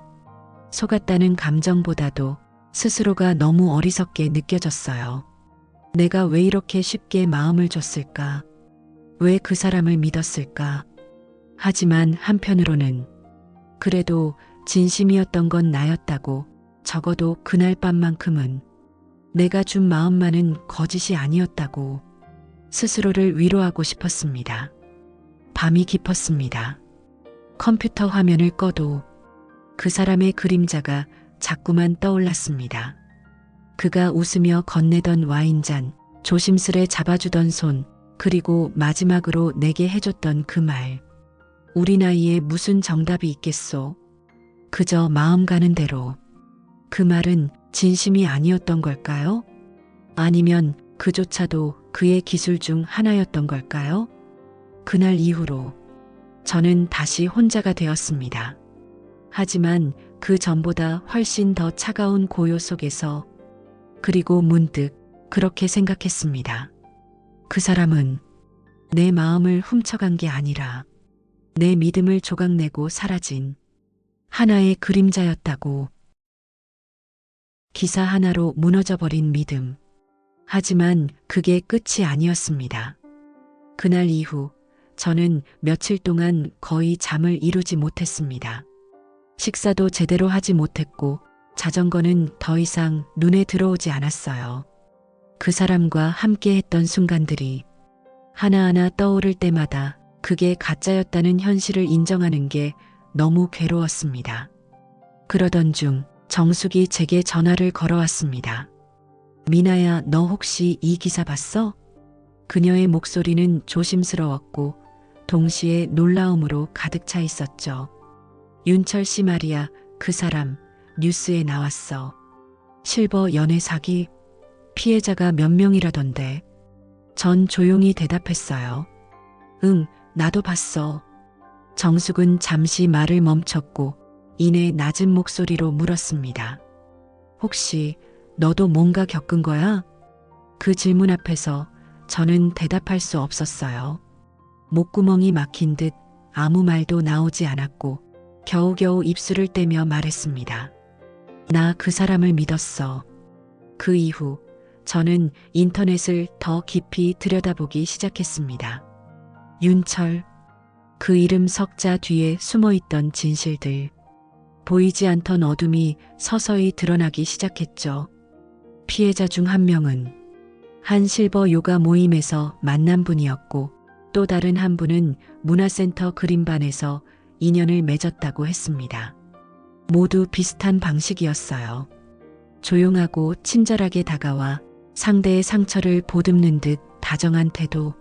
속았다는 감정보다도 스스로가 너무 어리석게 느껴졌어요. 내가 왜 이렇게 쉽게 마음을 줬을까? 왜 그 사람을 믿었을까? 하지만 한편으로는 그래도 진심이었던 건 나였다고, 적어도 그날 밤만큼은 내가 준 마음만은 거짓이 아니었다고 스스로를 위로하고 싶었습니다. 밤이 깊었습니다. 컴퓨터 화면을 꺼도 그 사람의 그림자가 자꾸만 떠올랐습니다. 그가 웃으며 건네던 와인잔, 조심스레 잡아주던 손, 그리고 마지막으로 내게 해줬던 그 말. 우리 나이에 무슨 정답이 있겠소? 그저 마음 가는 대로. 그 말은 진심이 아니었던 걸까요? 아니면 그조차도 그의 기술 중 하나였던 걸까요? 그날 이후로 저는 다시 혼자가 되었습니다. 하지만 그 전보다 훨씬 더 차가운 고요 속에서, 그리고 문득 그렇게 생각했습니다. 그 사람은 내 마음을 훔쳐간 게 아니라 내 믿음을 조각내고 사라진 하나의 그림자였다고. 기사 하나로 무너져버린 믿음. 하지만 그게 끝이 아니었습니다. 그날 이후 저는 며칠 동안 거의 잠을 이루지 못했습니다. 식사도 제대로 하지 못했고 자전거는 더 이상 눈에 들어오지 않았어요. 그 사람과 함께 했던 순간들이 하나하나 떠오를 때마다 그게 가짜였다는 현실을 인정하는 게 너무 괴로웠습니다. 그러던 중 정숙이 제게 전화를 걸어왔습니다. 미나야, 너 혹시 이 기사 봤어? 그녀의 목소리는 조심스러웠고 동시에 놀라움으로 가득 차 있었죠. 윤철 씨 말이야, 그 사람 뉴스에 나왔어. 실버 연애 사기, 피해자가 몇 명이라던데. 전 조용히 대답했어요. 응, 나도 봤어. 정숙은 잠시 말을 멈췄고 이내 낮은 목소리로 물었습니다. 혹시 너도 뭔가 겪은 거야? 그 질문 앞에서 저는 대답할 수 없었어요. 목구멍이 막힌 듯 아무 말도 나오지 않았고 겨우겨우 입술을 떼며 말했습니다. 나 그 사람을 믿었어. 그 이후 저는 인터넷을 더 깊이 들여다보기 시작했습니다. 윤철, 그 이름 석자 뒤에 숨어있던 진실들. 보이지 않던 어둠이 서서히 드러나기 시작했죠. 피해자 중 한 명은 한 실버 요가 모임에서 만난 분이었고 또 다른 한 분은 문화센터 그림반에서 인연을 맺었다고 했습니다. 모두 비슷한 방식이었어요. 조용하고 친절하게 다가와 상대의 상처를 보듬는 듯 다정한 태도,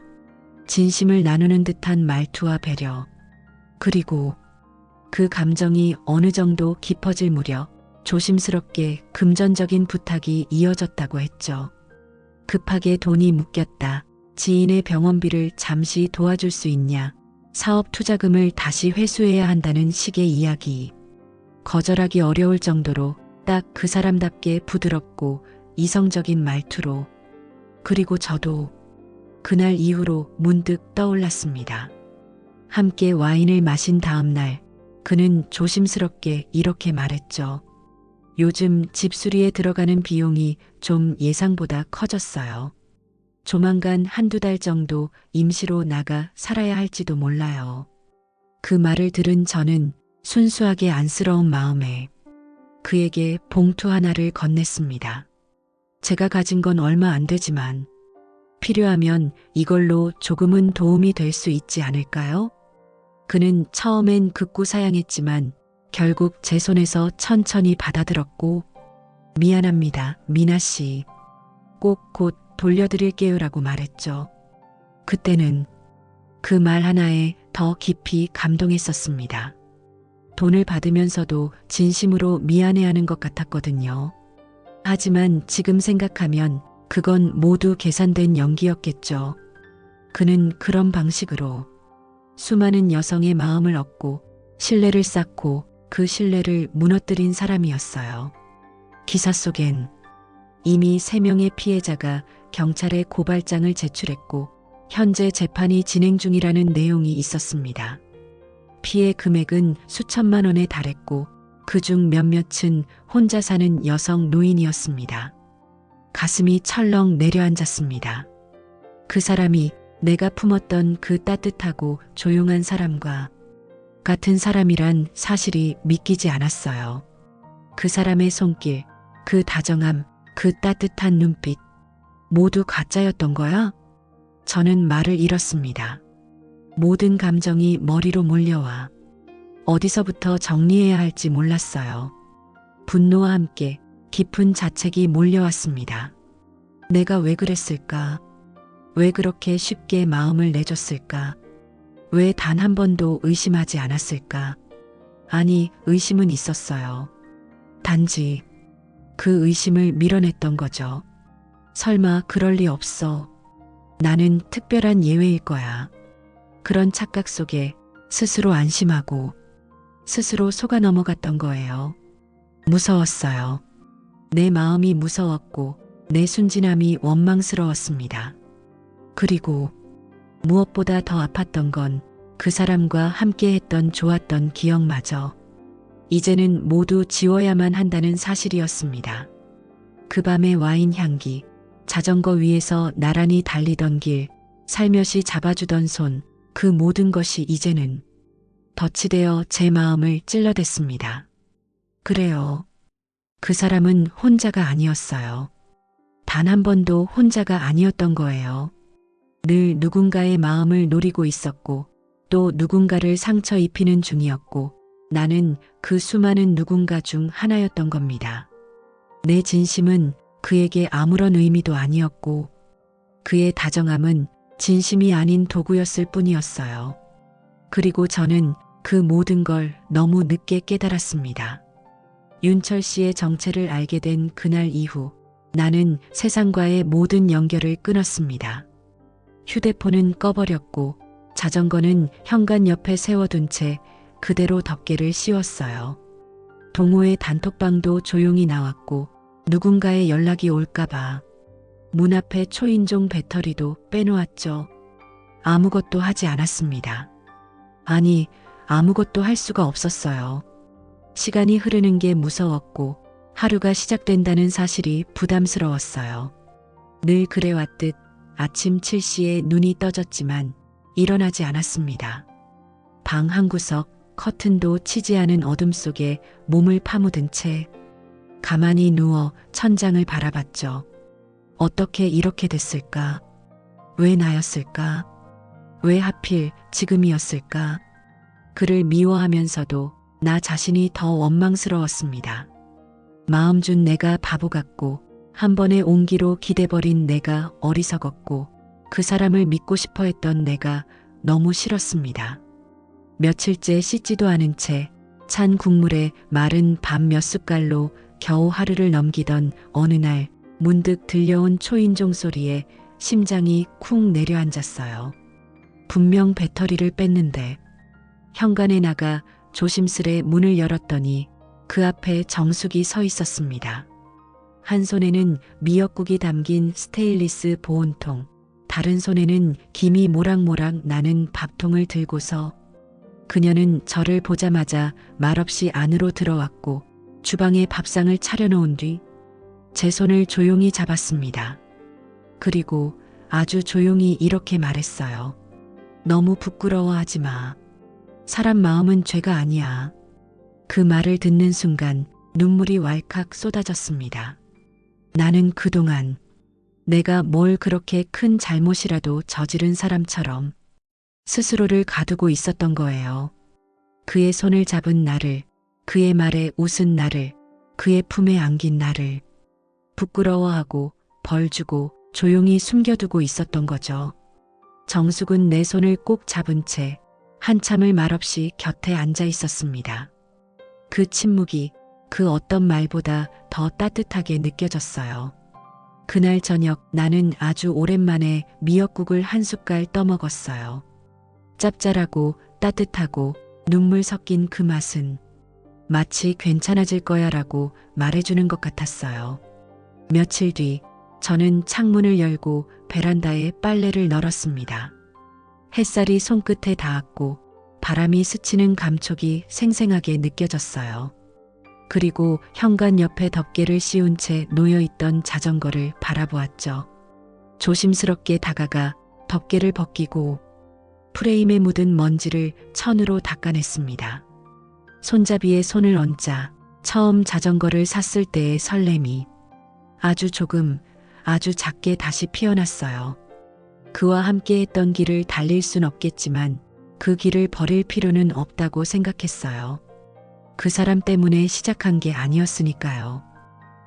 진심을 나누는 듯한 말투와 배려, 그리고 그 감정이 어느 정도 깊어질 무렵 조심스럽게 금전적인 부탁이 이어졌다고 했죠. 급하게 돈이 묶였다. 지인의 병원비를 잠시 도와줄 수 있냐. 사업 투자금을 다시 회수해야 한다는 식의 이야기. 거절하기 어려울 정도로 딱 그 사람답게 부드럽고 이성적인 말투로. 그리고 저도 그날 이후로 문득 떠올랐습니다. 함께 와인을 마신 다음 날 그는 조심스럽게 이렇게 말했죠. 요즘 집수리에 들어가는 비용이 좀 예상보다 커졌어요. 조만간 한두 달 정도 임시로 나가 살아야 할지도 몰라요. 그 말을 들은 저는 순수하게 안쓰러운 마음에 그에게 봉투 하나를 건넸습니다. 제가 가진 건 얼마 안 되지만 필요하면 이걸로 조금은 도움이 될 수 있지 않을까요? 그는 처음엔 극구 사양했지만 결국 제 손에서 천천히 받아들었고, 미안합니다, 미나 씨. 꼭 곧 돌려드릴게요라고 말했죠. 그때는 그 말 하나에 더 깊이 감동했었습니다. 돈을 받으면서도 진심으로 미안해하는 것 같았거든요. 하지만 지금 생각하면 그건 모두 계산된 연기였겠죠. 그는 그런 방식으로 수많은 여성의 마음을 얻고 신뢰를 쌓고 그 신뢰를 무너뜨린 사람이었어요. 기사 속엔 이미 3명의 피해자가 경찰에 고발장을 제출했고 현재 재판이 진행 중이라는 내용이 있었습니다. 피해 금액은 수천만 원에 달했고 그중 몇몇은 혼자 사는 여성 노인이었습니다. 가슴이 철렁 내려앉았습니다. 그 사람이 내가 품었던 그 따뜻하고 조용한 사람과 같은 사람이란 사실이 믿기지 않았어요. 그 사람의 손길, 그 다정함, 그 따뜻한 눈빛, 모두 가짜였던 거야? 저는 말을 잃었습니다. 모든 감정이 머리로 몰려와 어디서부터 정리해야 할지 몰랐어요. 분노와 함께 깊은 자책이 몰려왔습니다. 내가 왜 그랬을까? 왜 그렇게 쉽게 마음을 내줬을까? 왜 단 한 번도 의심하지 않았을까? 아니, 의심은 있었어요. 단지 그 의심을 밀어냈던 거죠. 설마 그럴 리 없어. 나는 특별한 예외일 거야. 그런 착각 속에 스스로 안심하고 스스로 속아 넘어갔던 거예요. 무서웠어요. 내 마음이 무서웠고 내 순진함이 원망스러웠습니다. 그리고 무엇보다 더 아팠던 건 그 사람과 함께했던 좋았던 기억마저 이제는 모두 지워야만 한다는 사실이었습니다. 그 밤의 와인 향기, 자전거 위에서 나란히 달리던 길, 살며시 잡아주던 손, 그 모든 것이 이제는 덫이 제 마음을 찔러댔습니다. 그래요. 그 사람은 혼자가 아니었어요. 단 한 번도 혼자가 아니었던 거예요. 늘 누군가의 마음을 노리고 있었고 또 누군가를 상처 입히는 중이었고 나는 그 수많은 누군가 중 하나였던 겁니다. 내 진심은 그에게 아무런 의미도 아니었고 그의 다정함은 진심이 아닌 도구였을 뿐이었어요. 그리고 저는 그 모든 걸 너무 늦게 깨달았습니다. 윤철 씨의 정체를 알게 된 그날 이후 나는 세상과의 모든 연결을 끊었습니다. 휴대폰은 꺼버렸고 자전거는 현관 옆에 세워둔 채 그대로 덮개를 씌웠어요. 동호회 단톡방도 조용히 나왔고 누군가의 연락이 올까봐 문 앞에 초인종 배터리도 빼놓았죠. 아무것도 하지 않았습니다. 아니, 아무것도 할 수가 없었어요. 시간이 흐르는 게 무서웠고 하루가 시작된다는 사실이 부담스러웠어요. 늘 그래왔듯 아침 7시에 눈이 떠졌지만 일어나지 않았습니다. 방 한구석 커튼도 치지 않은 어둠 속에 몸을 파묻은 채 가만히 누워 천장을 바라봤죠. 어떻게 이렇게 됐을까? 왜 나였을까? 왜 하필 지금이었을까? 그를 미워하면서도 나 자신이 더 원망스러웠습니다. 마음 준 내가 바보 같고 한 번의 온기로 기대버린 내가 어리석었고 그 사람을 믿고 싶어 했던 내가 너무 싫었습니다. 며칠째 씻지도 않은 채 찬 국물에 마른 밥 몇 숟갈로 겨우 하루를 넘기던 어느 날 문득 들려온 초인종 소리에 심장이 쿵 내려앉았어요. 분명 배터리를 뺐는데 현관에 나가 조심스레 문을 열었더니 그 앞에 정숙이 서 있었습니다. 한 손에는 미역국이 담긴 스테인리스 보온통, 다른 손에는 김이 모락모락 나는 밥통을 들고서 그녀는 저를 보자마자 말없이 안으로 들어왔고 주방에 밥상을 차려놓은 뒤 제 손을 조용히 잡았습니다. 그리고 아주 조용히 이렇게 말했어요. 너무 부끄러워하지 마. 사람 마음은 죄가 아니야. 그 말을 듣는 순간 눈물이 왈칵 쏟아졌습니다. 나는 그동안 내가 뭘 그렇게 큰 잘못이라도 저지른 사람처럼 스스로를 가두고 있었던 거예요. 그의 손을 잡은 나를, 그의 말에 웃은 나를, 그의 품에 안긴 나를 부끄러워하고 벌주고 조용히 숨겨두고 있었던 거죠. 정숙은 내 손을 꼭 잡은 채 한참을 말없이 곁에 앉아 있었습니다. 그 침묵이 그 어떤 말보다 더 따뜻하게 느껴졌어요. 그날 저녁 나는 아주 오랜만에 미역국을 한 숟갈 떠먹었어요. 짭짤하고 따뜻하고 눈물 섞인 그 맛은 마치 괜찮아질 거야라고 말해주는 것 같았어요. 며칠 뒤 저는 창문을 열고 베란다에 빨래를 널었습니다. 햇살이 손끝에 닿았고 바람이 스치는 감촉이 생생하게 느껴졌어요. 그리고 현관 옆에 덮개를 씌운 채 놓여있던 자전거를 바라보았죠. 조심스럽게 다가가 덮개를 벗기고 프레임에 묻은 먼지를 천으로 닦아냈습니다. 손잡이에 손을 얹자 처음 자전거를 샀을 때의 설렘이 아주 조금, 아주 작게 다시 피어났어요. 그와 함께 했던 길을 달릴 순 없겠지만 그 길을 버릴 필요는 없다고 생각했어요. 그 사람 때문에 시작한 게 아니었으니까요.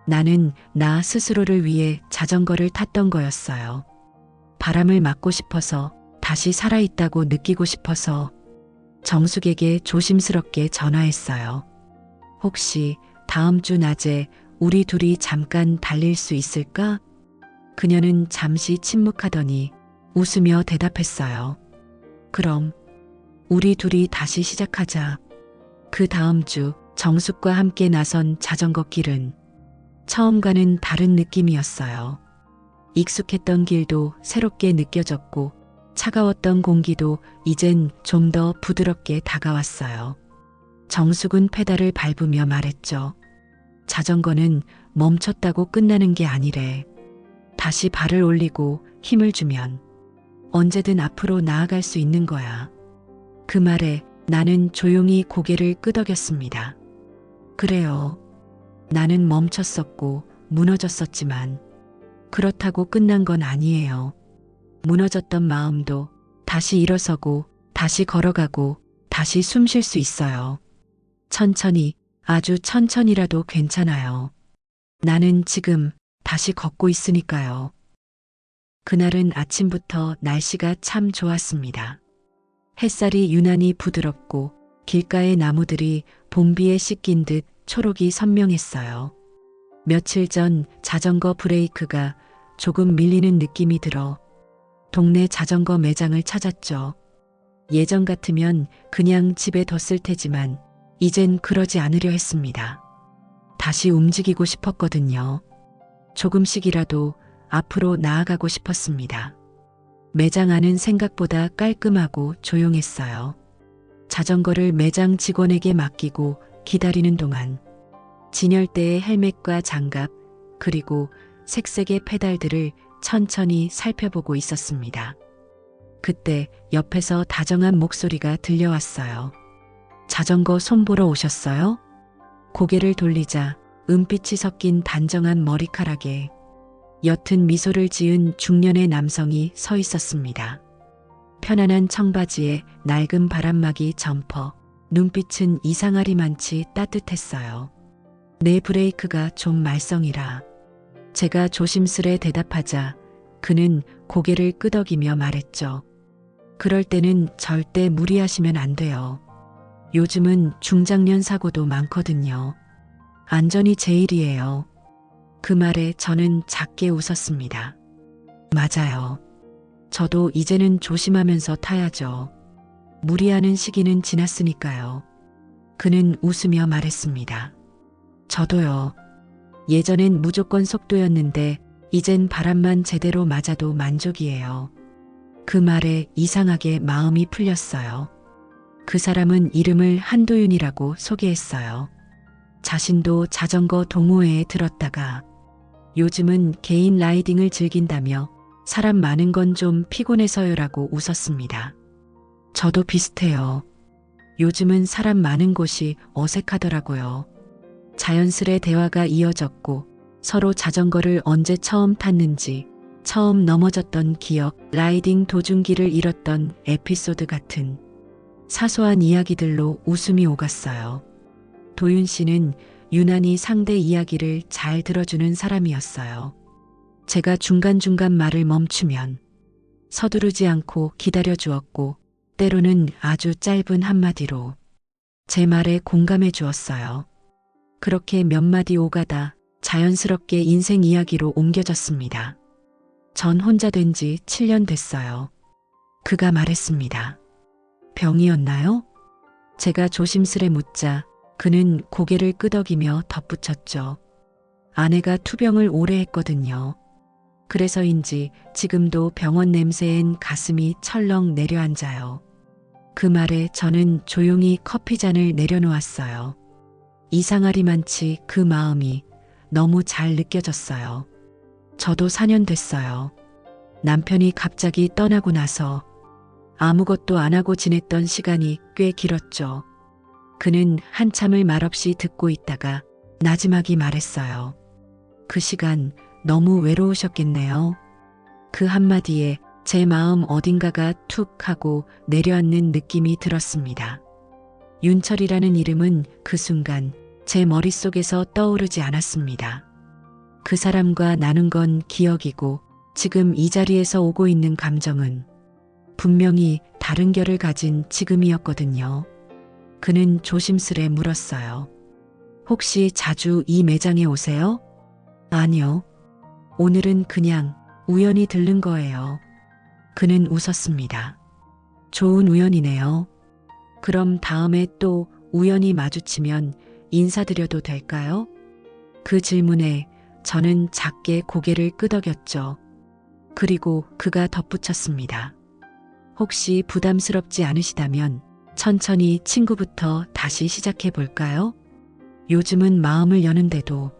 나는 나 스스로를 위해 자전거를 탔던 거였어요. 바람을 맞고 싶어서, 다시 살아있다고 느끼고 싶어서 정숙에게 조심스럽게 전화했어요. 혹시 다음 주 낮에 우리 둘이 잠깐 달릴 수 있을까? 그녀는 잠시 침묵하더니 웃으며 대답했어요. 그럼 우리 둘이 다시 시작하자. 그 다음 주 정숙과 함께 나선 자전거 길은 처음과는 다른 느낌이었어요. 익숙했던 길도 새롭게 느껴졌고 차가웠던 공기도 이젠 좀 더 부드럽게 다가왔어요. 정숙은 페달을 밟으며 말했죠. 자전거는 멈췄다고 끝나는 게 아니래. 다시 발을 올리고 힘을 주면 언제든 앞으로 나아갈 수 있는 거야. 그 말에 나는 조용히 고개를 끄덕였습니다. 그래요. 나는 멈췄었고 무너졌었지만 그렇다고 끝난 건 아니에요. 무너졌던 마음도 다시 일어서고 다시 걸어가고 다시 숨 쉴 수 있어요. 천천히, 아주 천천히라도 괜찮아요. 나는 지금 다시 걷고 있으니까요. 그날은 아침부터 날씨가 참 좋았습니다. 햇살이 유난히 부드럽고 길가의 나무들이 봄비에 씻긴 듯 초록이 선명했어요. 며칠 전 자전거 브레이크가 조금 밀리는 느낌이 들어 동네 자전거 매장을 찾았죠. 예전 같으면 그냥 집에 뒀을 테지만 이젠 그러지 않으려 했습니다. 다시 움직이고 싶었거든요. 조금씩이라도 앞으로 나아가고 싶었습니다. 매장 안은 생각보다 깔끔하고 조용했어요. 자전거를 매장 직원에게 맡기고 기다리는 동안 진열대의 헬멧과 장갑 그리고 색색의 페달들을 천천히 살펴보고 있었습니다. 그때 옆에서 다정한 목소리가 들려왔어요. 자전거 손보러 오셨어요? 고개를 돌리자 은빛이 섞인 단정한 머리카락에 옅은 미소를 지은 중년의 남성이 서 있었습니다. 편안한 청바지에 낡은 바람막이 점퍼, 눈빛은 이상하리만치 따뜻했어요. 내 브레이크가 좀 말썽이라. 제가 조심스레 대답하자 그는 고개를 끄덕이며 말했죠. 그럴 때는 절대 무리하시면 안 돼요. 요즘은 중장년 사고도 많거든요. 안전이 제일이에요. 그 말에 저는 작게 웃었습니다. 맞아요. 저도 이제는 조심하면서 타야죠. 무리하는 시기는 지났으니까요. 그는 웃으며 말했습니다. 저도요. 예전엔 무조건 속도였는데 이젠 바람만 제대로 맞아도 만족이에요. 그 말에 이상하게 마음이 풀렸어요. 그 사람은 이름을 한도윤이라고 소개했어요. 자신도 자전거 동호회에 들었다가 요즘은 개인 라이딩을 즐긴다며 사람 많은 건 좀 피곤해서요라고 웃었습니다. 저도 비슷해요. 요즘은 사람 많은 곳이 어색하더라고요. 자연스레 대화가 이어졌고 서로 자전거를 언제 처음 탔는지, 처음 넘어졌던 기억, 라이딩 도중기를 잃었던 에피소드 같은 사소한 이야기들로 웃음이 오갔어요. 도윤 씨는 유난히 상대 이야기를 잘 들어주는 사람이었어요. 제가 중간중간 말을 멈추면 서두르지 않고 기다려 주었고 때로는 아주 짧은 한마디로 제 말에 공감해 주었어요. 그렇게 몇 마디 오가다 자연스럽게 인생 이야기로 옮겨졌습니다. 전 혼자 된 지 7년 됐어요. 그가 말했습니다. 병이었나요? 제가 조심스레 묻자 그는 고개를 끄덕이며 덧붙였죠. 아내가 투병을 오래 했거든요. 그래서인지 지금도 병원 냄새엔 가슴이 철렁 내려앉아요. 그 말에 저는 조용히 커피잔을 내려놓았어요. 이상하리만치 그 마음이 너무 잘 느껴졌어요. 저도 4년 됐어요. 남편이 갑자기 떠나고 나서 아무것도 안 하고 지냈던 시간이 꽤 길었죠. 그는 한참을 말없이 듣고 있다가 나지막이 말했어요. 그 시간 너무 외로우셨겠네요. 그 한마디에 제 마음 어딘가가 툭 하고 내려앉는 느낌이 들었습니다. 윤철이라는 이름은 그 순간 제 머릿속에서 떠오르지 않았습니다. 그 사람과 나눈 건 기억이고 지금 이 자리에서 오고 있는 감정은 분명히 다른 결을 가진 지금이었거든요. 그는 조심스레 물었어요. 혹시 자주 이 매장에 오세요? 아니요. 오늘은 그냥 우연히 들른 거예요. 그는 웃었습니다. 좋은 우연이네요. 그럼 다음에 또 우연히 마주치면 인사드려도 될까요? 그 질문에 저는 작게 고개를 끄덕였죠. 그리고 그가 덧붙였습니다. 혹시 부담스럽지 않으시다면 천천히 친구부터 다시 시작해 볼까요? 요즘은 마음을 여는데도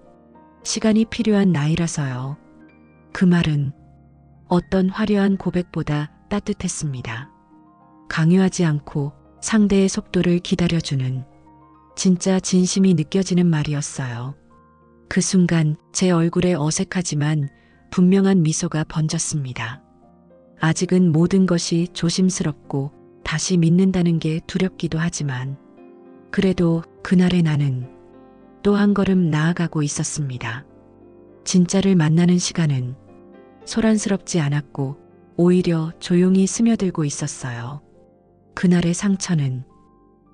시간이 필요한 나이라서요. 그 말은 어떤 화려한 고백보다 따뜻했습니다. 강요하지 않고 상대의 속도를 기다려주는 진짜 진심이 느껴지는 말이었어요. 그 순간 제 얼굴에 어색하지만 분명한 미소가 번졌습니다. 아직은 모든 것이 조심스럽고 다시 믿는다는 게 두렵기도 하지만 그래도 그날의 나는 또 한 걸음 나아가고 있었습니다. 진짜를 만나는 시간은 소란스럽지 않았고 오히려 조용히 스며들고 있었어요. 그날의 상처는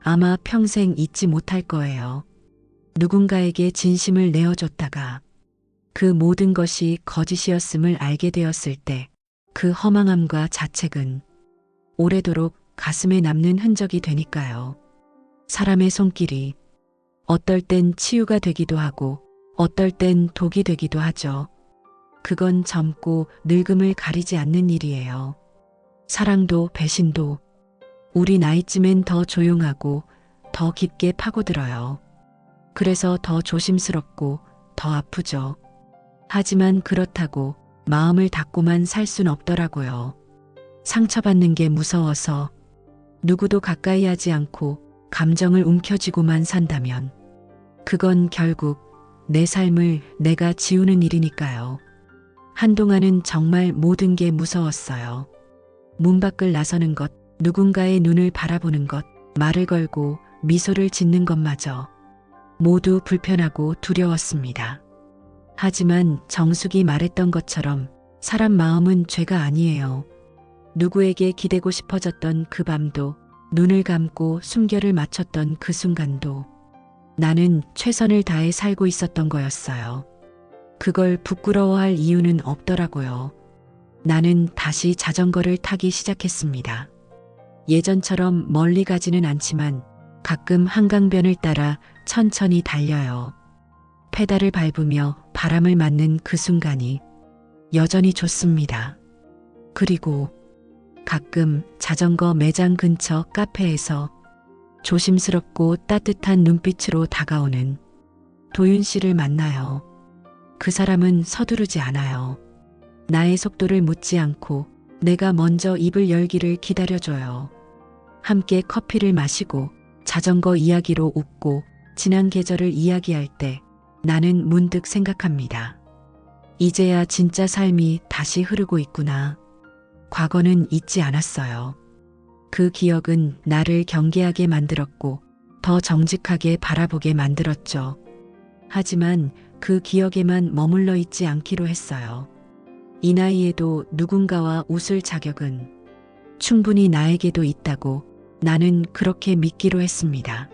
아마 평생 잊지 못할 거예요. 누군가에게 진심을 내어줬다가 그 모든 것이 거짓이었음을 알게 되었을 때 그 허망함과 자책은 오래도록 가슴에 남는 흔적이 되니까요. 사람의 손길이 어떨 땐 치유가 되기도 하고 어떨 땐 독이 되기도 하죠. 그건 젊고 늙음을 가리지 않는 일이에요. 사랑도 배신도 우리 나이쯤엔 더 조용하고 더 깊게 파고들어요. 그래서 더 조심스럽고 더 아프죠. 하지만 그렇다고 마음을 닫고만 살 순 없더라고요. 상처받는 게 무서워서 누구도 가까이 하지 않고 감정을 움켜쥐고만 산다면 그건 결국 내 삶을 내가 지우는 일이니까요. 한동안은 정말 모든 게 무서웠어요. 문 밖을 나서는 것, 누군가의 눈을 바라보는 것, 말을 걸고 미소를 짓는 것마저 모두 불편하고 두려웠습니다. 하지만 정숙이 말했던 것처럼 사람 마음은 죄가 아니에요. 누구에게 기대고 싶어졌던 그 밤도 눈을 감고 숨결을 맞췄던 그 순간도 나는 최선을 다해 살고 있었던 거였어요. 그걸 부끄러워할 이유는 없더라고요. 나는 다시 자전거를 타기 시작했습니다. 예전처럼 멀리 가지는 않지만 가끔 한강변을 따라 천천히 달려요. 페달을 밟으며 바람을 맞는 그 순간이 여전히 좋습니다. 그리고 가끔 자전거 매장 근처 카페에서 조심스럽고 따뜻한 눈빛으로 다가오는 도윤 씨를 만나요. 그 사람은 서두르지 않아요. 나의 속도를 묻지 않고 내가 먼저 입을 열기를 기다려줘요. 함께 커피를 마시고 자전거 이야기로 웃고 지난 계절을 이야기할 때 나는 문득 생각합니다. 이제야 진짜 삶이 다시 흐르고 있구나. 과거는 잊지 않았어요. 그 기억은 나를 경계하게 만들었고 더 정직하게 바라보게 만들었죠. 하지만 그 기억에만 머물러 있지 않기로 했어요. 이 나이에도 누군가와 웃을 자격은 충분히 나에게도 있다고 나는 그렇게 믿기로 했습니다.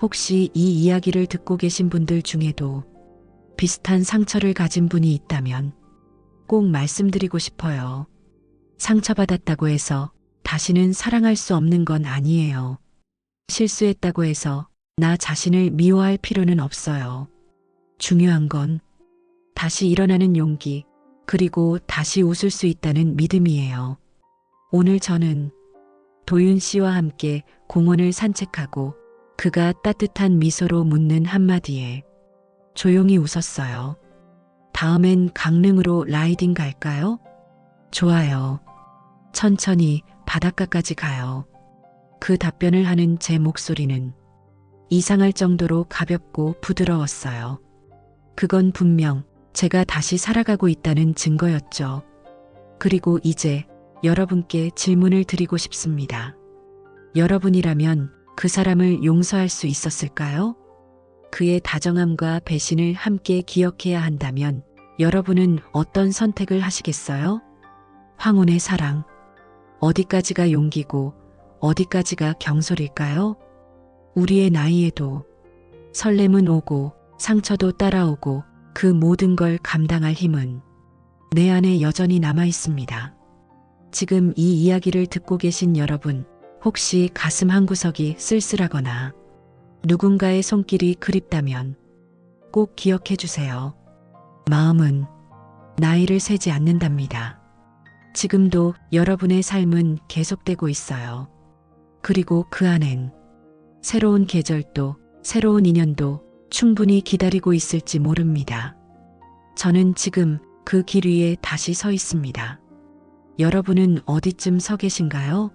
혹시 이 이야기를 듣고 계신 분들 중에도 비슷한 상처를 가진 분이 있다면 꼭 말씀드리고 싶어요. 상처받았다고 해서 다시는 사랑할 수 없는 건 아니에요. 실수했다고 해서 나 자신을 미워할 필요는 없어요. 중요한 건 다시 일어나는 용기, 그리고 다시 웃을 수 있다는 믿음이에요. 오늘 저는 도윤 씨와 함께 공원을 산책하고 그가 따뜻한 미소로 묻는 한마디에 조용히 웃었어요. 다음엔 강릉으로 라이딩 갈까요? 좋아요. 천천히 바닷가까지 가요. 그 답변을 하는 제 목소리는 이상할 정도로 가볍고 부드러웠어요. 그건 분명 제가 다시 살아가고 있다는 증거였죠. 그리고 이제 여러분께 질문을 드리고 싶습니다. 여러분이라면 그 사람을 용서할 수 있었을까요? 그의 다정함과 배신을 함께 기억해야 한다면 여러분은 어떤 선택을 하시겠어요? 황혼의 사랑. 어디까지가 용기고 어디까지가 경솔일까요? 우리의 나이에도 설렘은 오고 상처도 따라오고 그 모든 걸 감당할 힘은 내 안에 여전히 남아 있습니다. 지금 이 이야기를 듣고 계신 여러분, 혹시 가슴 한구석이 쓸쓸하거나 누군가의 손길이 그립다면 꼭 기억해 주세요. 마음은 나이를 세지 않는답니다. 지금도 여러분의 삶은 계속되고 있어요. 그리고 그 안엔 새로운 계절도 새로운 인연도 충분히 기다리고 있을지 모릅니다. 저는 지금 그 길 위에 다시 서 있습니다. 여러분은 어디쯤 서 계신가요?